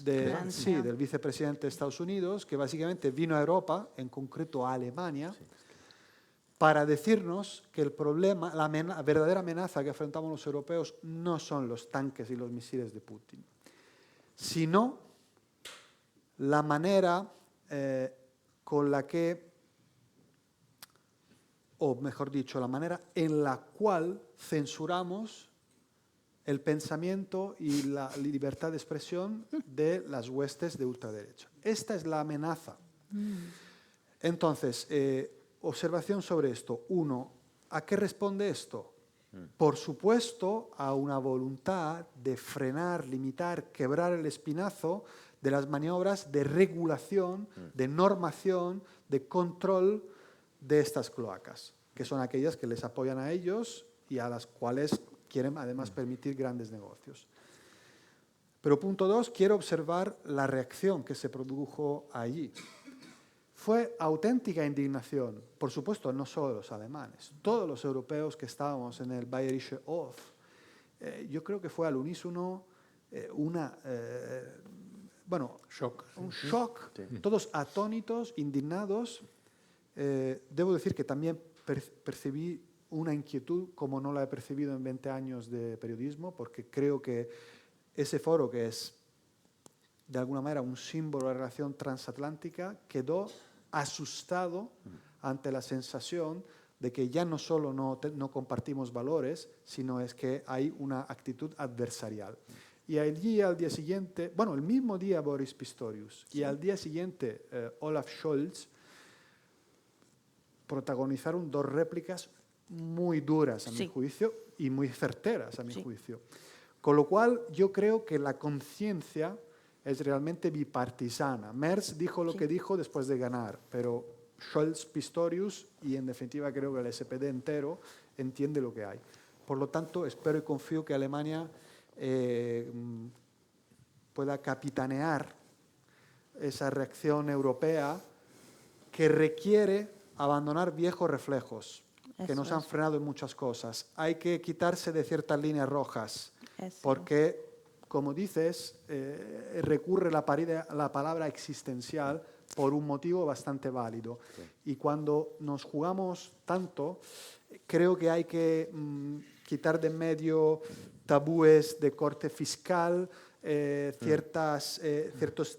del vicepresidente de Estados Unidos, que básicamente vino a Europa, en concreto a Alemania, para decirnos que el problema, la verdadera amenaza que afrontamos los europeos no son los tanques y los misiles de Putin, sino la manera con la que, o mejor dicho, la manera en la cual censuramos el pensamiento y la libertad de expresión de las huestes de ultraderecha. Esta es la amenaza. Entonces, observación sobre esto. Uno, ¿a qué responde esto? Por supuesto, a una voluntad de frenar, limitar, quebrar el espinazo de las maniobras de regulación, de normación, de control de estas cloacas, que son aquellas que les apoyan a ellos y a las cuales quieren además permitir grandes negocios. Pero punto 2, quiero observar la reacción que se produjo allí. Fue auténtica indignación, por supuesto, no solo los alemanes, todos los europeos que estábamos en el Bayerische Hof. Yo creo que fue al unísono un shock, todos atónitos, indignados. Debo decir que también percibí una inquietud como no la he percibido en 20 años de periodismo, porque creo que ese foro, que es de alguna manera un símbolo de la relación transatlántica, quedó asustado ante la sensación de que ya no solo no compartimos valores, sino es que hay una actitud adversarial. Y allí al día siguiente, bueno, el mismo día Boris Pistorius, y al día siguiente Olaf Scholz, protagonizaron 2 réplicas muy duras a mi juicio y muy certeras a mi juicio. Con lo cual yo creo que la conciencia es realmente bipartisana. Merz dijo lo que dijo después de ganar, pero Scholz, Pistorius y en definitiva creo que el SPD entero entiende lo que hay. Por lo tanto, espero y confío que Alemania pueda capitanear esa reacción europea que requiere abandonar viejos reflejos que nos han frenado en muchas cosas. Hay que quitarse de ciertas líneas rojas, porque, como dices, recurre la palabra existencial por un motivo bastante válido. Y cuando nos jugamos tanto, creo que hay que quitar de en medio tabúes de corte fiscal, ciertos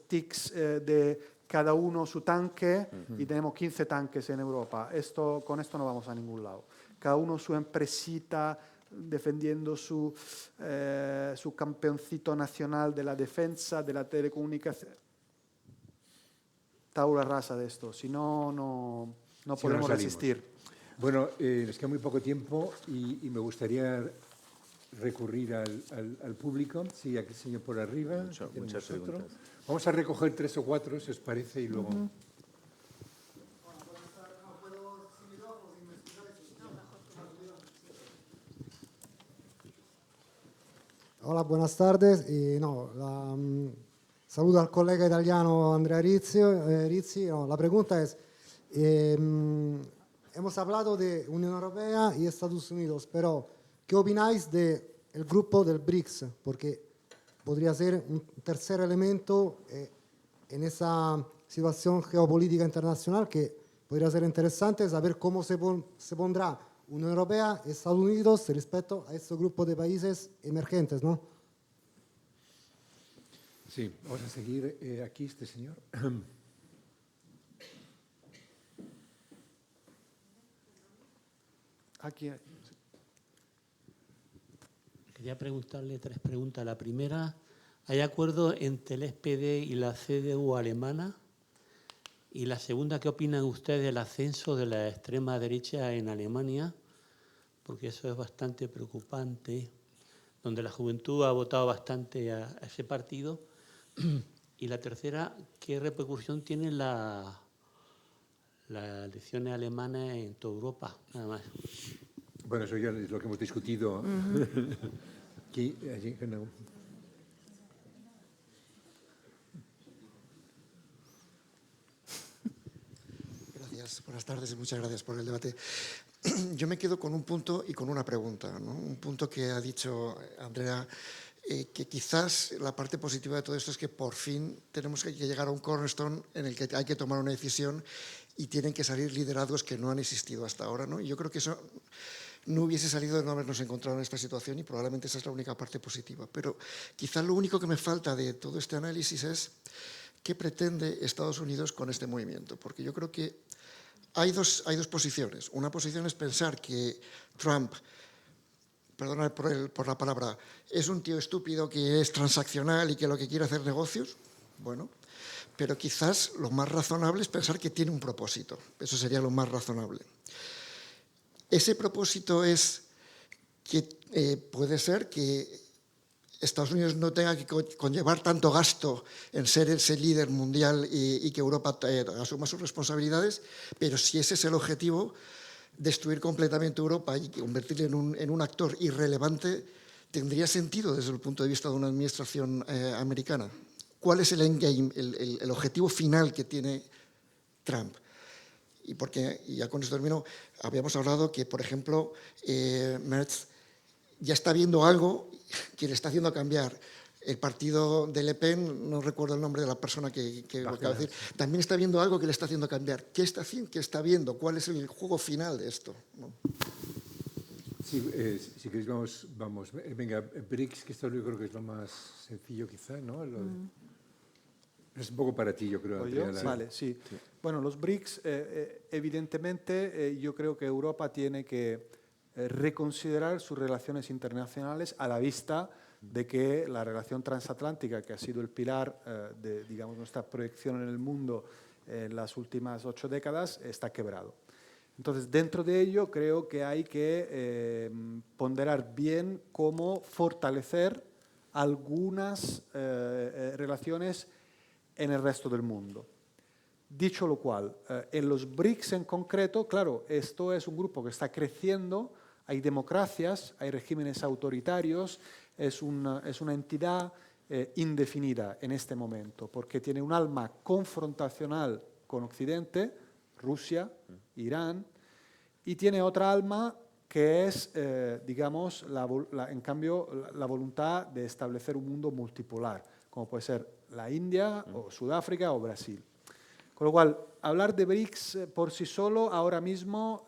tics de cada uno su tanque, y tenemos 15 tanques en Europa. Con esto no vamos a ningún lado. Cada uno su empresita, defendiendo su campeoncito nacional de la defensa, de la telecomunicación. Tabula rasa de esto, si no, no podemos resistir. Bueno, nos queda muy poco tiempo y me gustaría recurrir al público. Sí, aquí el señor por arriba. Muchas preguntas. Vamos a recoger 3 o 4, si os parece, y luego... Hola, buenas tardes. Saludo al colega italiano Andrea Rizzi. La pregunta es, hemos hablado de Unión Europea y Estados Unidos, pero ¿qué opináis del grupo del BRICS? Porque podría ser un tercer elemento en esa situación geopolítica internacional que podría ser interesante saber cómo se pondrá Unión Europea, Estados Unidos respecto a este grupo de países emergentes, ¿no? Sí, vamos a seguir aquí, este señor. Aquí. Quería preguntarle 3 preguntas. La primera, ¿hay acuerdo entre el SPD y la CDU alemana? Y la segunda, ¿qué opinan ustedes del ascenso de la extrema derecha en Alemania? Porque eso es bastante preocupante, donde la juventud ha votado bastante a ese partido. Y la tercera, ¿qué repercusión tienen las elecciones alemanas en toda Europa? Nada más. Bueno, eso ya es lo que hemos discutido aquí, allí, no. Gracias, buenas tardes y muchas gracias por el debate. Yo me quedo con un punto y con una pregunta, ¿no? Un punto que ha dicho Andrea, que quizás la parte positiva de todo esto es que por fin tenemos que llegar a un cornerstone en el que hay que tomar una decisión y tienen que salir liderazgos que no han existido hasta ahora, ¿no? Y yo creo que eso no hubiese salido de no habernos encontrado en esta situación y probablemente esa es la única parte positiva. Pero quizás lo único que me falta de todo este análisis es qué pretende Estados Unidos con este movimiento, porque yo creo que hay dos posiciones. Una posición es pensar que Trump, perdonad por la palabra, es un tío estúpido que es transaccional y que lo que quiere hacer negocios. Bueno, pero quizás lo más razonable es pensar que tiene un propósito. Eso sería lo más razonable. Ese propósito es que puede ser que Estados Unidos no tenga que conllevar tanto gasto en ser ese líder mundial y que Europa asuma sus responsabilidades, pero si ese es el objetivo, destruir completamente Europa y convertirla en un actor irrelevante, ¿tendría sentido desde el punto de vista de una administración americana? ¿Cuál es el endgame, el objetivo final que tiene Trump? Y ya con esto termino, habíamos hablado que, por ejemplo, Merz ya está viendo algo que le está haciendo cambiar. El partido de Le Pen, no recuerdo el nombre de la persona que lo acaba de decir, también está viendo algo que le está haciendo cambiar. ¿Qué está viendo? ¿Cuál es el juego final de esto? ¿No? Sí, si queréis vamos. Venga, BRICS, que esto yo creo que es lo más sencillo quizá, ¿no? Es un poco para ti, yo creo. Andrea, Vale, sí. Bueno, los BRICS, evidentemente, yo creo que Europa tiene que reconsiderar sus relaciones internacionales a la vista de que la relación transatlántica, que ha sido el pilar de, digamos, nuestra proyección en el mundo en las últimas 8 décadas, está quebrado. Entonces, dentro de ello, creo que hay que ponderar bien cómo fortalecer algunas relaciones en el resto del mundo. Dicho lo cual, en los BRICS en concreto, claro, esto es un grupo que está creciendo, hay democracias, hay regímenes autoritarios, es una entidad indefinida en este momento, porque tiene un alma confrontacional con Occidente, Rusia, Irán, y tiene otra alma que es, digamos, en cambio, la voluntad de establecer un mundo multipolar, como puede ser la India, o Sudáfrica, o Brasil. Con lo cual, hablar de BRICS por sí solo ahora mismo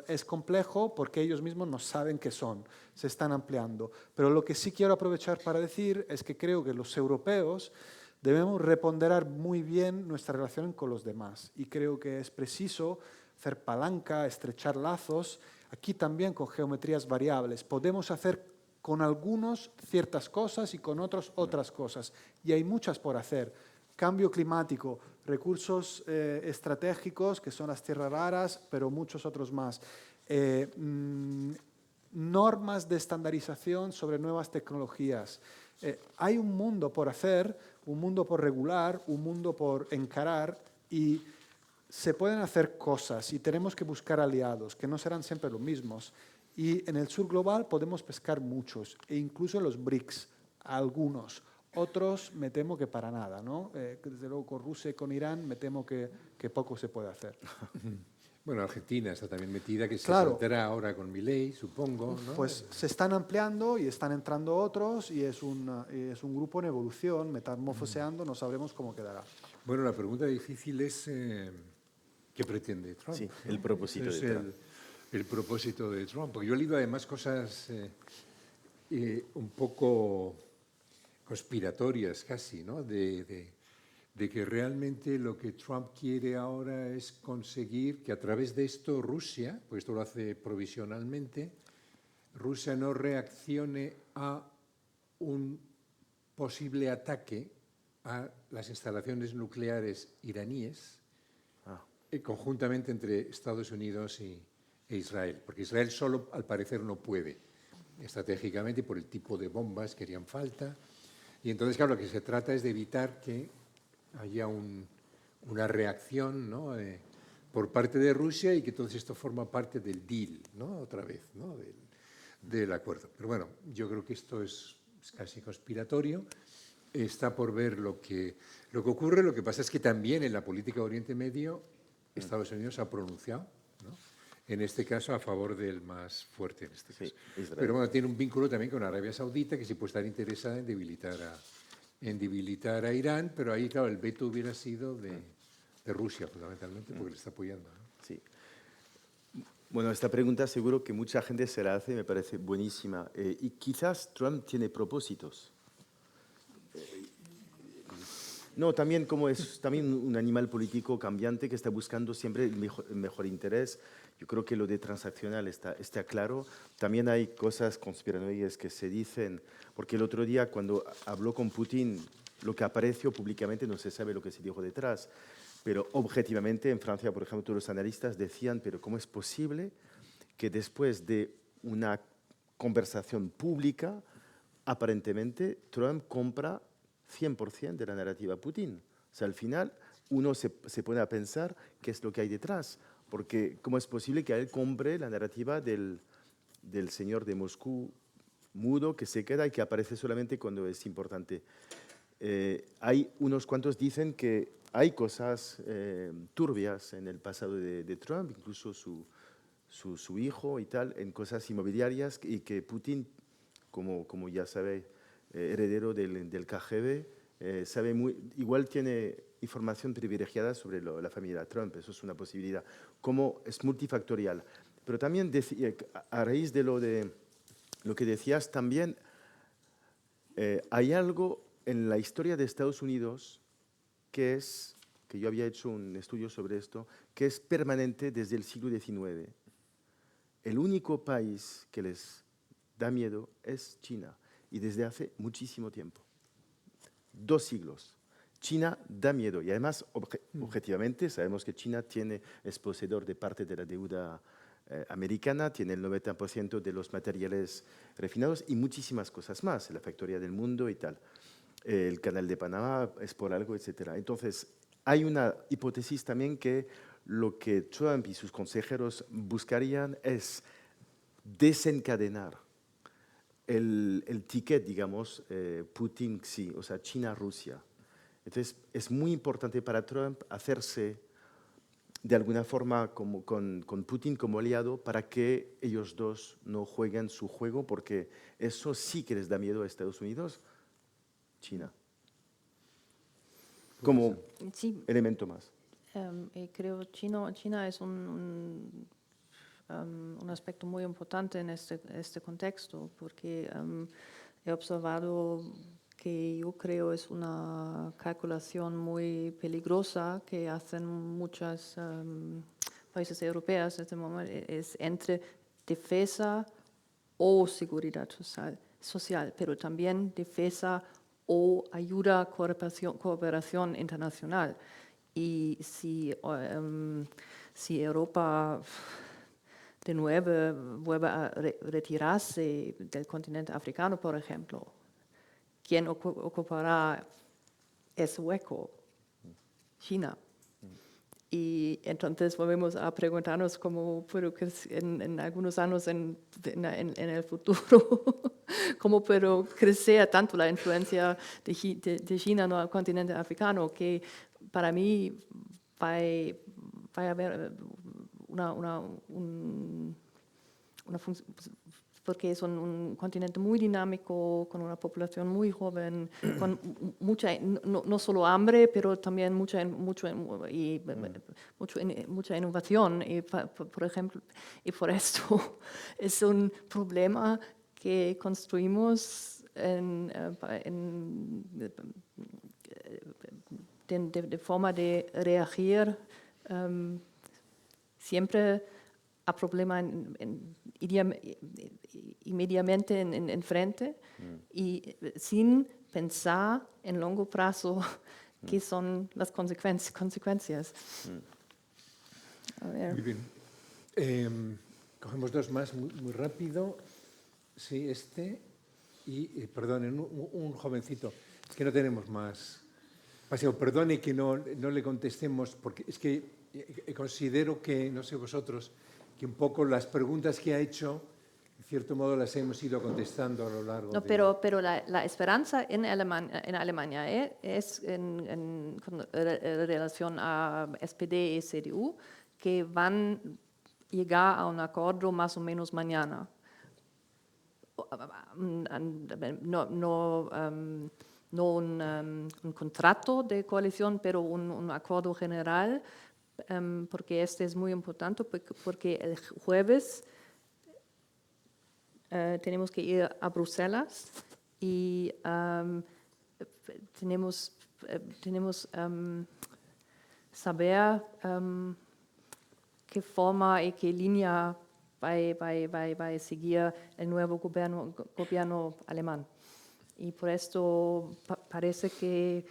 es complejo porque ellos mismos no saben qué son, se están ampliando. Pero lo que sí quiero aprovechar para decir es que creo que los europeos debemos reponderar muy bien nuestra relación con los demás y creo que es preciso hacer palanca, estrechar lazos, aquí también con geometrías variables. Podemos hacer con algunos ciertas cosas y con otros otras cosas y hay muchas por hacer. Cambio climático, recursos estratégicos, que son las tierras raras, pero muchos otros más. Normas de estandarización sobre nuevas tecnologías. Hay un mundo por hacer, un mundo por regular, un mundo por encarar y se pueden hacer cosas y tenemos que buscar aliados, que no serán siempre los mismos. Y en el sur global podemos pescar muchos, e incluso en los BRICS, algunos. Otros me temo que para nada, ¿no? Desde luego con Rusia y con Irán me temo que poco se puede hacer. Bueno, Argentina está también metida, que se Claro. saltará ahora con Milei, supongo, ¿no? Pues se están ampliando y están entrando otros y es un grupo en evolución, metamorfoseando, no sabremos cómo quedará. Bueno, la pregunta difícil es ¿qué pretende Trump? Sí, el propósito Es de Trump. El propósito de Trump, porque yo he leído además cosas un poco conspiratorias casi, ¿no? De que realmente lo que Trump quiere ahora es conseguir que a través de esto Rusia, pues esto lo hace provisionalmente, Rusia no reaccione a un posible ataque a las instalaciones nucleares iraníes conjuntamente entre Estados Unidos e Israel, porque Israel solo al parecer no puede estratégicamente por el tipo de bombas que harían falta. Y entonces, claro, lo que se trata es de evitar que haya una reacción, ¿no? Por parte de Rusia y que todo esto forma parte del deal, ¿no? Otra vez, ¿no? Del acuerdo. Pero bueno, yo creo que esto es casi conspiratorio. Está por ver lo que ocurre. Lo que pasa es que también en la política de Oriente Medio Estados Unidos ha pronunciado, ¿no? En este caso a favor del más fuerte en este caso. Sí, pero bueno, tiene un vínculo también con Arabia Saudita, que sí puede estar interesada en debilitar a Irán, pero ahí, claro, el veto hubiera sido de Rusia, fundamentalmente, porque le está apoyando, ¿no? Sí. Bueno, esta pregunta seguro que mucha gente se la hace y me parece buenísima. Y quizás Trump tiene propósitos. No, también como es también un animal político cambiante que está buscando siempre el mejor interés. Yo creo que lo de transaccional está claro. También hay cosas conspiranoicas que se dicen, porque el otro día cuando habló con Putin, lo que apareció públicamente no se sabe lo que se dijo detrás, pero objetivamente en Francia, por ejemplo, todos los analistas decían, pero ¿cómo es posible que después de una conversación pública aparentemente Trump compra 100% de la narrativa Putin. O sea, al final uno se pone a pensar qué es lo que hay detrás, porque cómo es posible que él compre la narrativa del señor de Moscú mudo que se queda y que aparece solamente cuando es importante. Hay unos cuantos dicen que hay cosas turbias en el pasado de Trump, incluso su hijo y tal, en cosas inmobiliarias, y que Putin, como ya sabe, heredero del KGB, igual tiene información privilegiada sobre la familia Trump. Eso es una posibilidad. Como es multifactorial. Pero también, a raíz de lo que decías, también hay algo en la historia de Estados Unidos que yo había hecho un estudio sobre esto, que es permanente desde el siglo XIX. El único país que les da miedo es China, y desde hace muchísimo tiempo. 2 siglos. China da miedo, y además, objetivamente, sabemos que China es poseedor de parte de la deuda americana, tiene el 90% de los materiales refinados y muchísimas cosas más, la factoría del mundo y tal. El canal de Panamá es por algo, etc. Entonces, hay una hipótesis también que lo que Trump y sus consejeros buscarían es desencadenar el ticket, digamos, Putin-Xi, o sea, China-Rusia. Entonces, es muy importante para Trump hacerse de alguna forma con Putin como aliado para que ellos dos no jueguen su juego, porque eso sí que les da miedo a Estados Unidos, China, como Sí, elemento más. creo que China es un aspecto muy importante en este contexto, porque he observado que yo creo es una calculación muy peligrosa que hacen muchos países europeos en este momento, es entre defensa o seguridad social, pero también defensa o ayuda, cooperación internacional. Y si Europa de nuevo vuelve a retirarse del continente africano, por ejemplo, ¿quién ocupará ese hueco? China. Y entonces volvemos a preguntarnos cómo puedo en algunos años en el futuro, cómo puedo crecer tanto la influencia de China en el continente africano, que para mí va a haber una función, porque es un continente muy dinámico, con una población muy joven, con mucha, no solo hambre, pero también mucha innovación. Y, por ejemplo, y por esto es un problema que construimos de forma de reagir siempre a problema inmediatamente en frente y sin pensar en largo plazo qué son las consecuencias. A ver. Muy bien. Cogemos 2 más muy rápido. Sí, y perdonen, un jovencito. Es que no tenemos más. Paseo, perdone que no le contestemos, porque es que considero que, no sé vosotros, que un poco las preguntas que ha hecho, en cierto modo las hemos ido contestando a lo largo No, pero la esperanza en Alemania es con relación a SPD y CDU que van a llegar a un acuerdo más o menos mañana. No un contrato de coalición, pero un acuerdo general, porque este es muy importante, porque el jueves tenemos que ir a Bruselas y tenemos saber qué forma y qué línea va a seguir el nuevo gobierno alemán. Y por esto parece que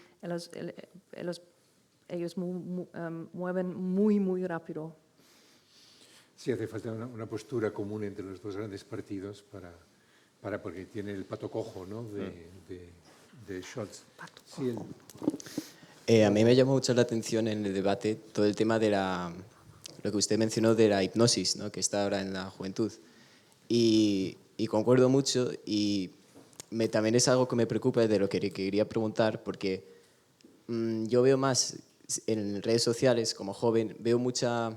ellos mueven muy rápido. Sí, hace falta una postura común entre los 2 grandes partidos para porque tiene el pato cojo, ¿no? de Scholz. Sí, A mí me llamó mucho la atención en el debate todo el tema de lo que usted mencionó de la hipnosis, ¿no? Que está ahora en la juventud. Y concuerdo mucho y también es algo que me preocupa de lo que quería preguntar porque yo veo más en redes sociales como joven, veo mucha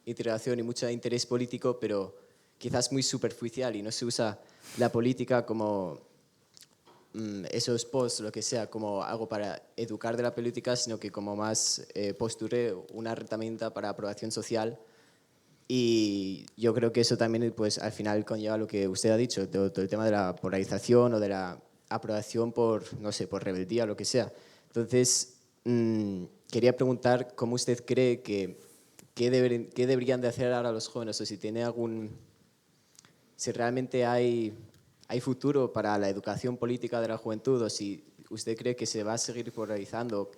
interacción y mucho interés político, pero quizás muy superficial y no se usa la política como esos posts, lo que sea, como algo para educar de la política, sino que como más postureo, una herramienta para aprobación social. Y yo creo que eso también pues, al final conlleva lo que usted ha dicho, todo el tema de la polarización o de la aprobación por, no sé, por rebeldía o lo que sea. Entonces, quería preguntar cómo usted cree qué deberían de hacer ahora los jóvenes, o si tiene si realmente hay futuro para la educación política de la juventud, o si usted cree que se va a seguir polarizando,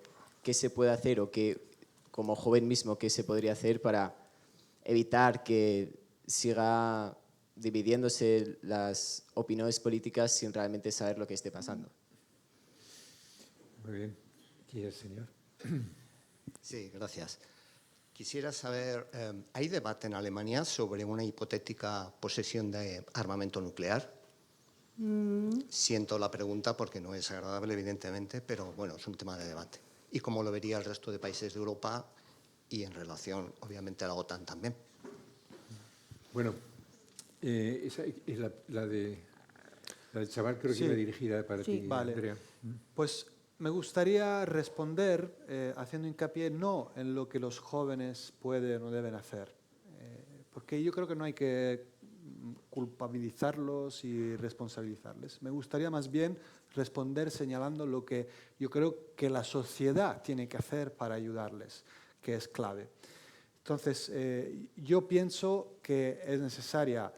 qué se puede hacer o qué, como joven mismo, qué se podría hacer para evitar que siga dividiéndose las opiniones políticas sin realmente saber lo que esté pasando. Muy bien. ¿Quién es, señor? Sí, gracias. Quisiera saber, ¿hay debate en Alemania sobre una hipotética posesión de armamento nuclear? Siento la pregunta porque no es agradable, evidentemente, pero bueno, es un tema de debate. ¿Y cómo lo vería el resto de países de Europa y en relación, obviamente, a la OTAN también? Bueno, esa es la del chaval, creo que iba dirigida para ti, vale. Andrea. Pues me gustaría responder haciendo hincapié no en lo que los jóvenes pueden o deben hacer, porque yo creo que no hay que culpabilizarlos y responsabilizarles. Me gustaría más bien responder señalando lo que yo creo que la sociedad tiene que hacer para ayudarles, que es clave. Entonces, yo pienso que es necesaria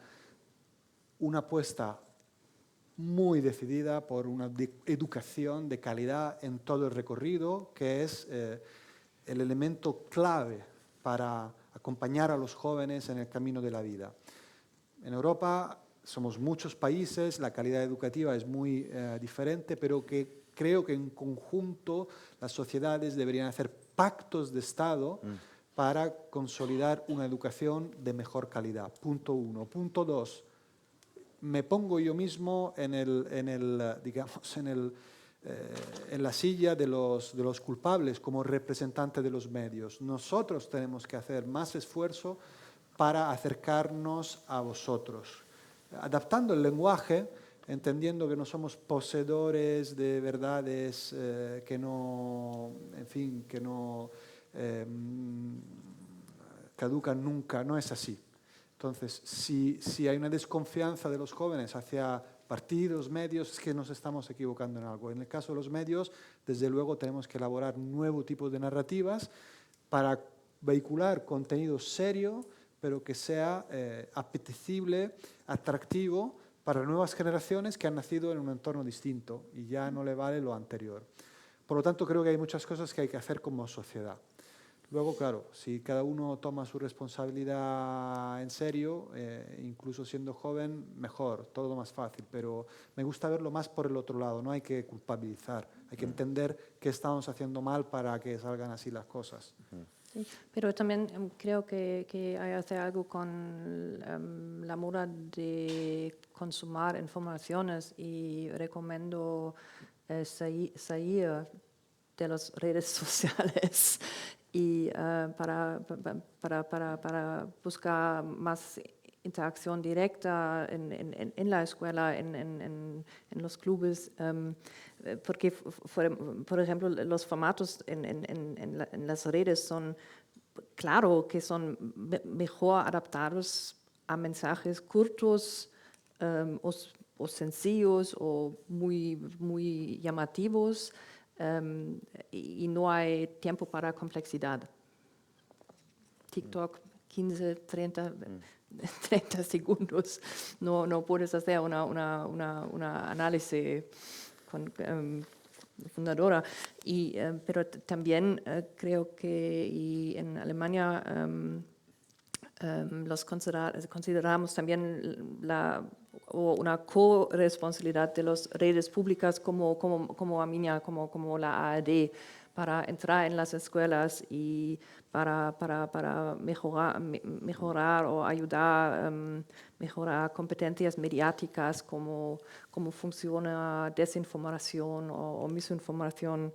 una apuesta muy decidida por una educación de calidad en todo el recorrido, que es el elemento clave para acompañar a los jóvenes en el camino de la vida. En Europa somos muchos países, la calidad educativa es muy diferente, pero que creo que en conjunto las sociedades deberían hacer pactos de Estado para consolidar una educación de mejor calidad. Punto 1. Punto 2. Me pongo yo mismo en la silla de los culpables como representante de los medios. Nosotros tenemos que hacer más esfuerzo para acercarnos a vosotros, adaptando el lenguaje, entendiendo que no somos poseedores de verdades que no caducan nunca, no es así. Entonces, si hay una desconfianza de los jóvenes hacia partidos, medios, es que nos estamos equivocando en algo. En el caso de los medios, desde luego tenemos que elaborar nuevo tipo de narrativas para vehicular contenido serio, pero que sea apetecible, atractivo para nuevas generaciones que han nacido en un entorno distinto y ya no le vale lo anterior. Por lo tanto, creo que hay muchas cosas que hay que hacer como sociedad. Luego, claro, si cada uno toma su responsabilidad en serio, incluso siendo joven, mejor, todo más fácil. Pero me gusta verlo más por el otro lado, no hay que culpabilizar, hay que entender qué estamos haciendo mal para que salgan así las cosas. Sí, pero también creo que hay que hacer algo con la moda de consumir informaciones y recomiendo salir de las redes sociales y para buscar más interacción directa en la escuela, en los clubes, porque, por ejemplo, los formatos en las redes son, claro, que son mejor adaptados a mensajes cortos o sencillos o muy llamativos, y no hay tiempo para complejidad. TikTok, 15, 30 segundos, no puedes hacer una análisis fundadora. Pero también creo que en Alemania consideramos también la o una corresponsabilidad de las redes públicas como Armenia, como la ARD, para entrar en las escuelas y para mejorar o ayudar, mejorar competencias mediáticas, cómo funciona desinformación o misinformación.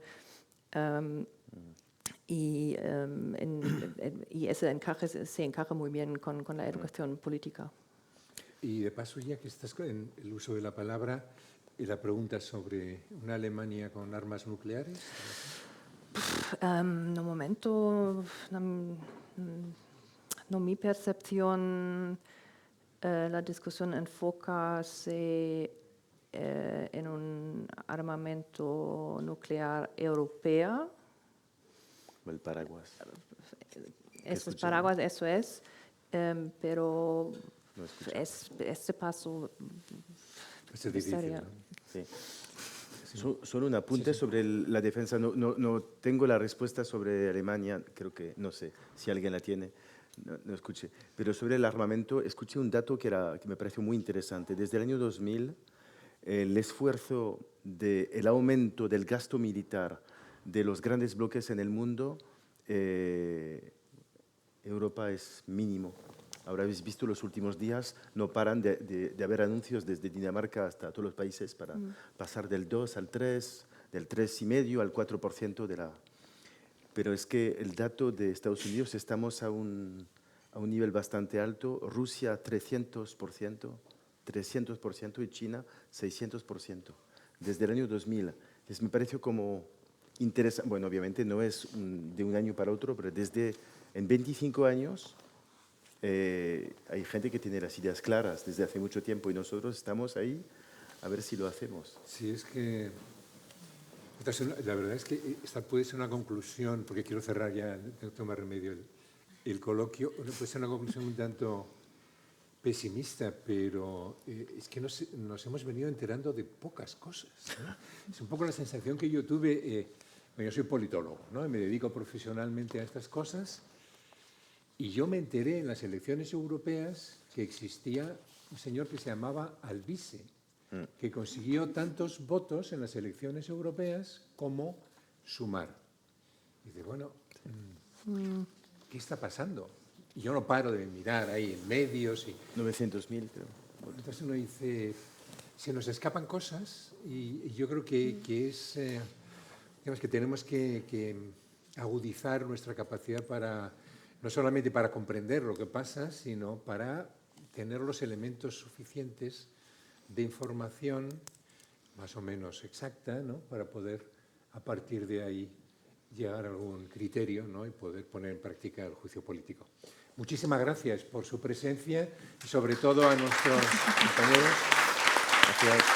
Y ese se encaja muy bien con la educación política. Y de paso, ya que estás en el uso de la palabra, la pregunta sobre una Alemania con armas nucleares. No momento, no mi percepción, la discusión enfocase en un armamento nuclear europeo. El paraguas. Eso es paraguas, eso es, pero No este paso Es difícil, ¿no? Sí. Solo un apunte sobre la defensa. No tengo la respuesta sobre Alemania, creo que, no sé si alguien la tiene, no escuché. Pero sobre el armamento, escuché un dato que me pareció muy interesante. Desde el año 2000, el esfuerzo el aumento del gasto militar de los grandes bloques en el mundo, Europa es mínimo. Ahora habéis visto los últimos días, no paran de haber anuncios desde Dinamarca hasta todos los países para pasar del 2 al 3, del 3,5 al 4% de la... Pero es que el dato de Estados Unidos estamos a un nivel bastante alto, Rusia 300% y China 600%, desde el año 2000. Entonces me pareció como interesante, bueno, obviamente no es de un año para otro, pero en 25 años... hay gente que tiene las ideas claras desde hace mucho tiempo y nosotros estamos ahí a ver si lo hacemos. Sí, es que la verdad es que esta puede ser una conclusión, porque quiero cerrar ya, no tengo más remedio el coloquio, puede ser una conclusión un tanto pesimista, pero es que nos hemos venido enterando de pocas cosas, ¿no? Es un poco la sensación que yo tuve, yo soy politólogo, ¿no? Y me dedico profesionalmente a estas cosas. Y yo me enteré en las elecciones europeas que existía un señor que se llamaba Alvise, que consiguió tantos votos en las elecciones europeas como Sumar. Y dice, bueno, ¿qué está pasando? Y yo no paro de mirar ahí en medios. 900.000, creo. Entonces uno dice, se nos escapan cosas y yo creo que es, digamos que tenemos que agudizar nuestra capacidad no solamente para comprender lo que pasa, sino para tener los elementos suficientes de información más o menos exacta, ¿no? Para poder a partir de ahí llegar a algún criterio, ¿no? Y poder poner en práctica el juicio político. Muchísimas gracias por su presencia y sobre todo a nuestros compañeros. Gracias.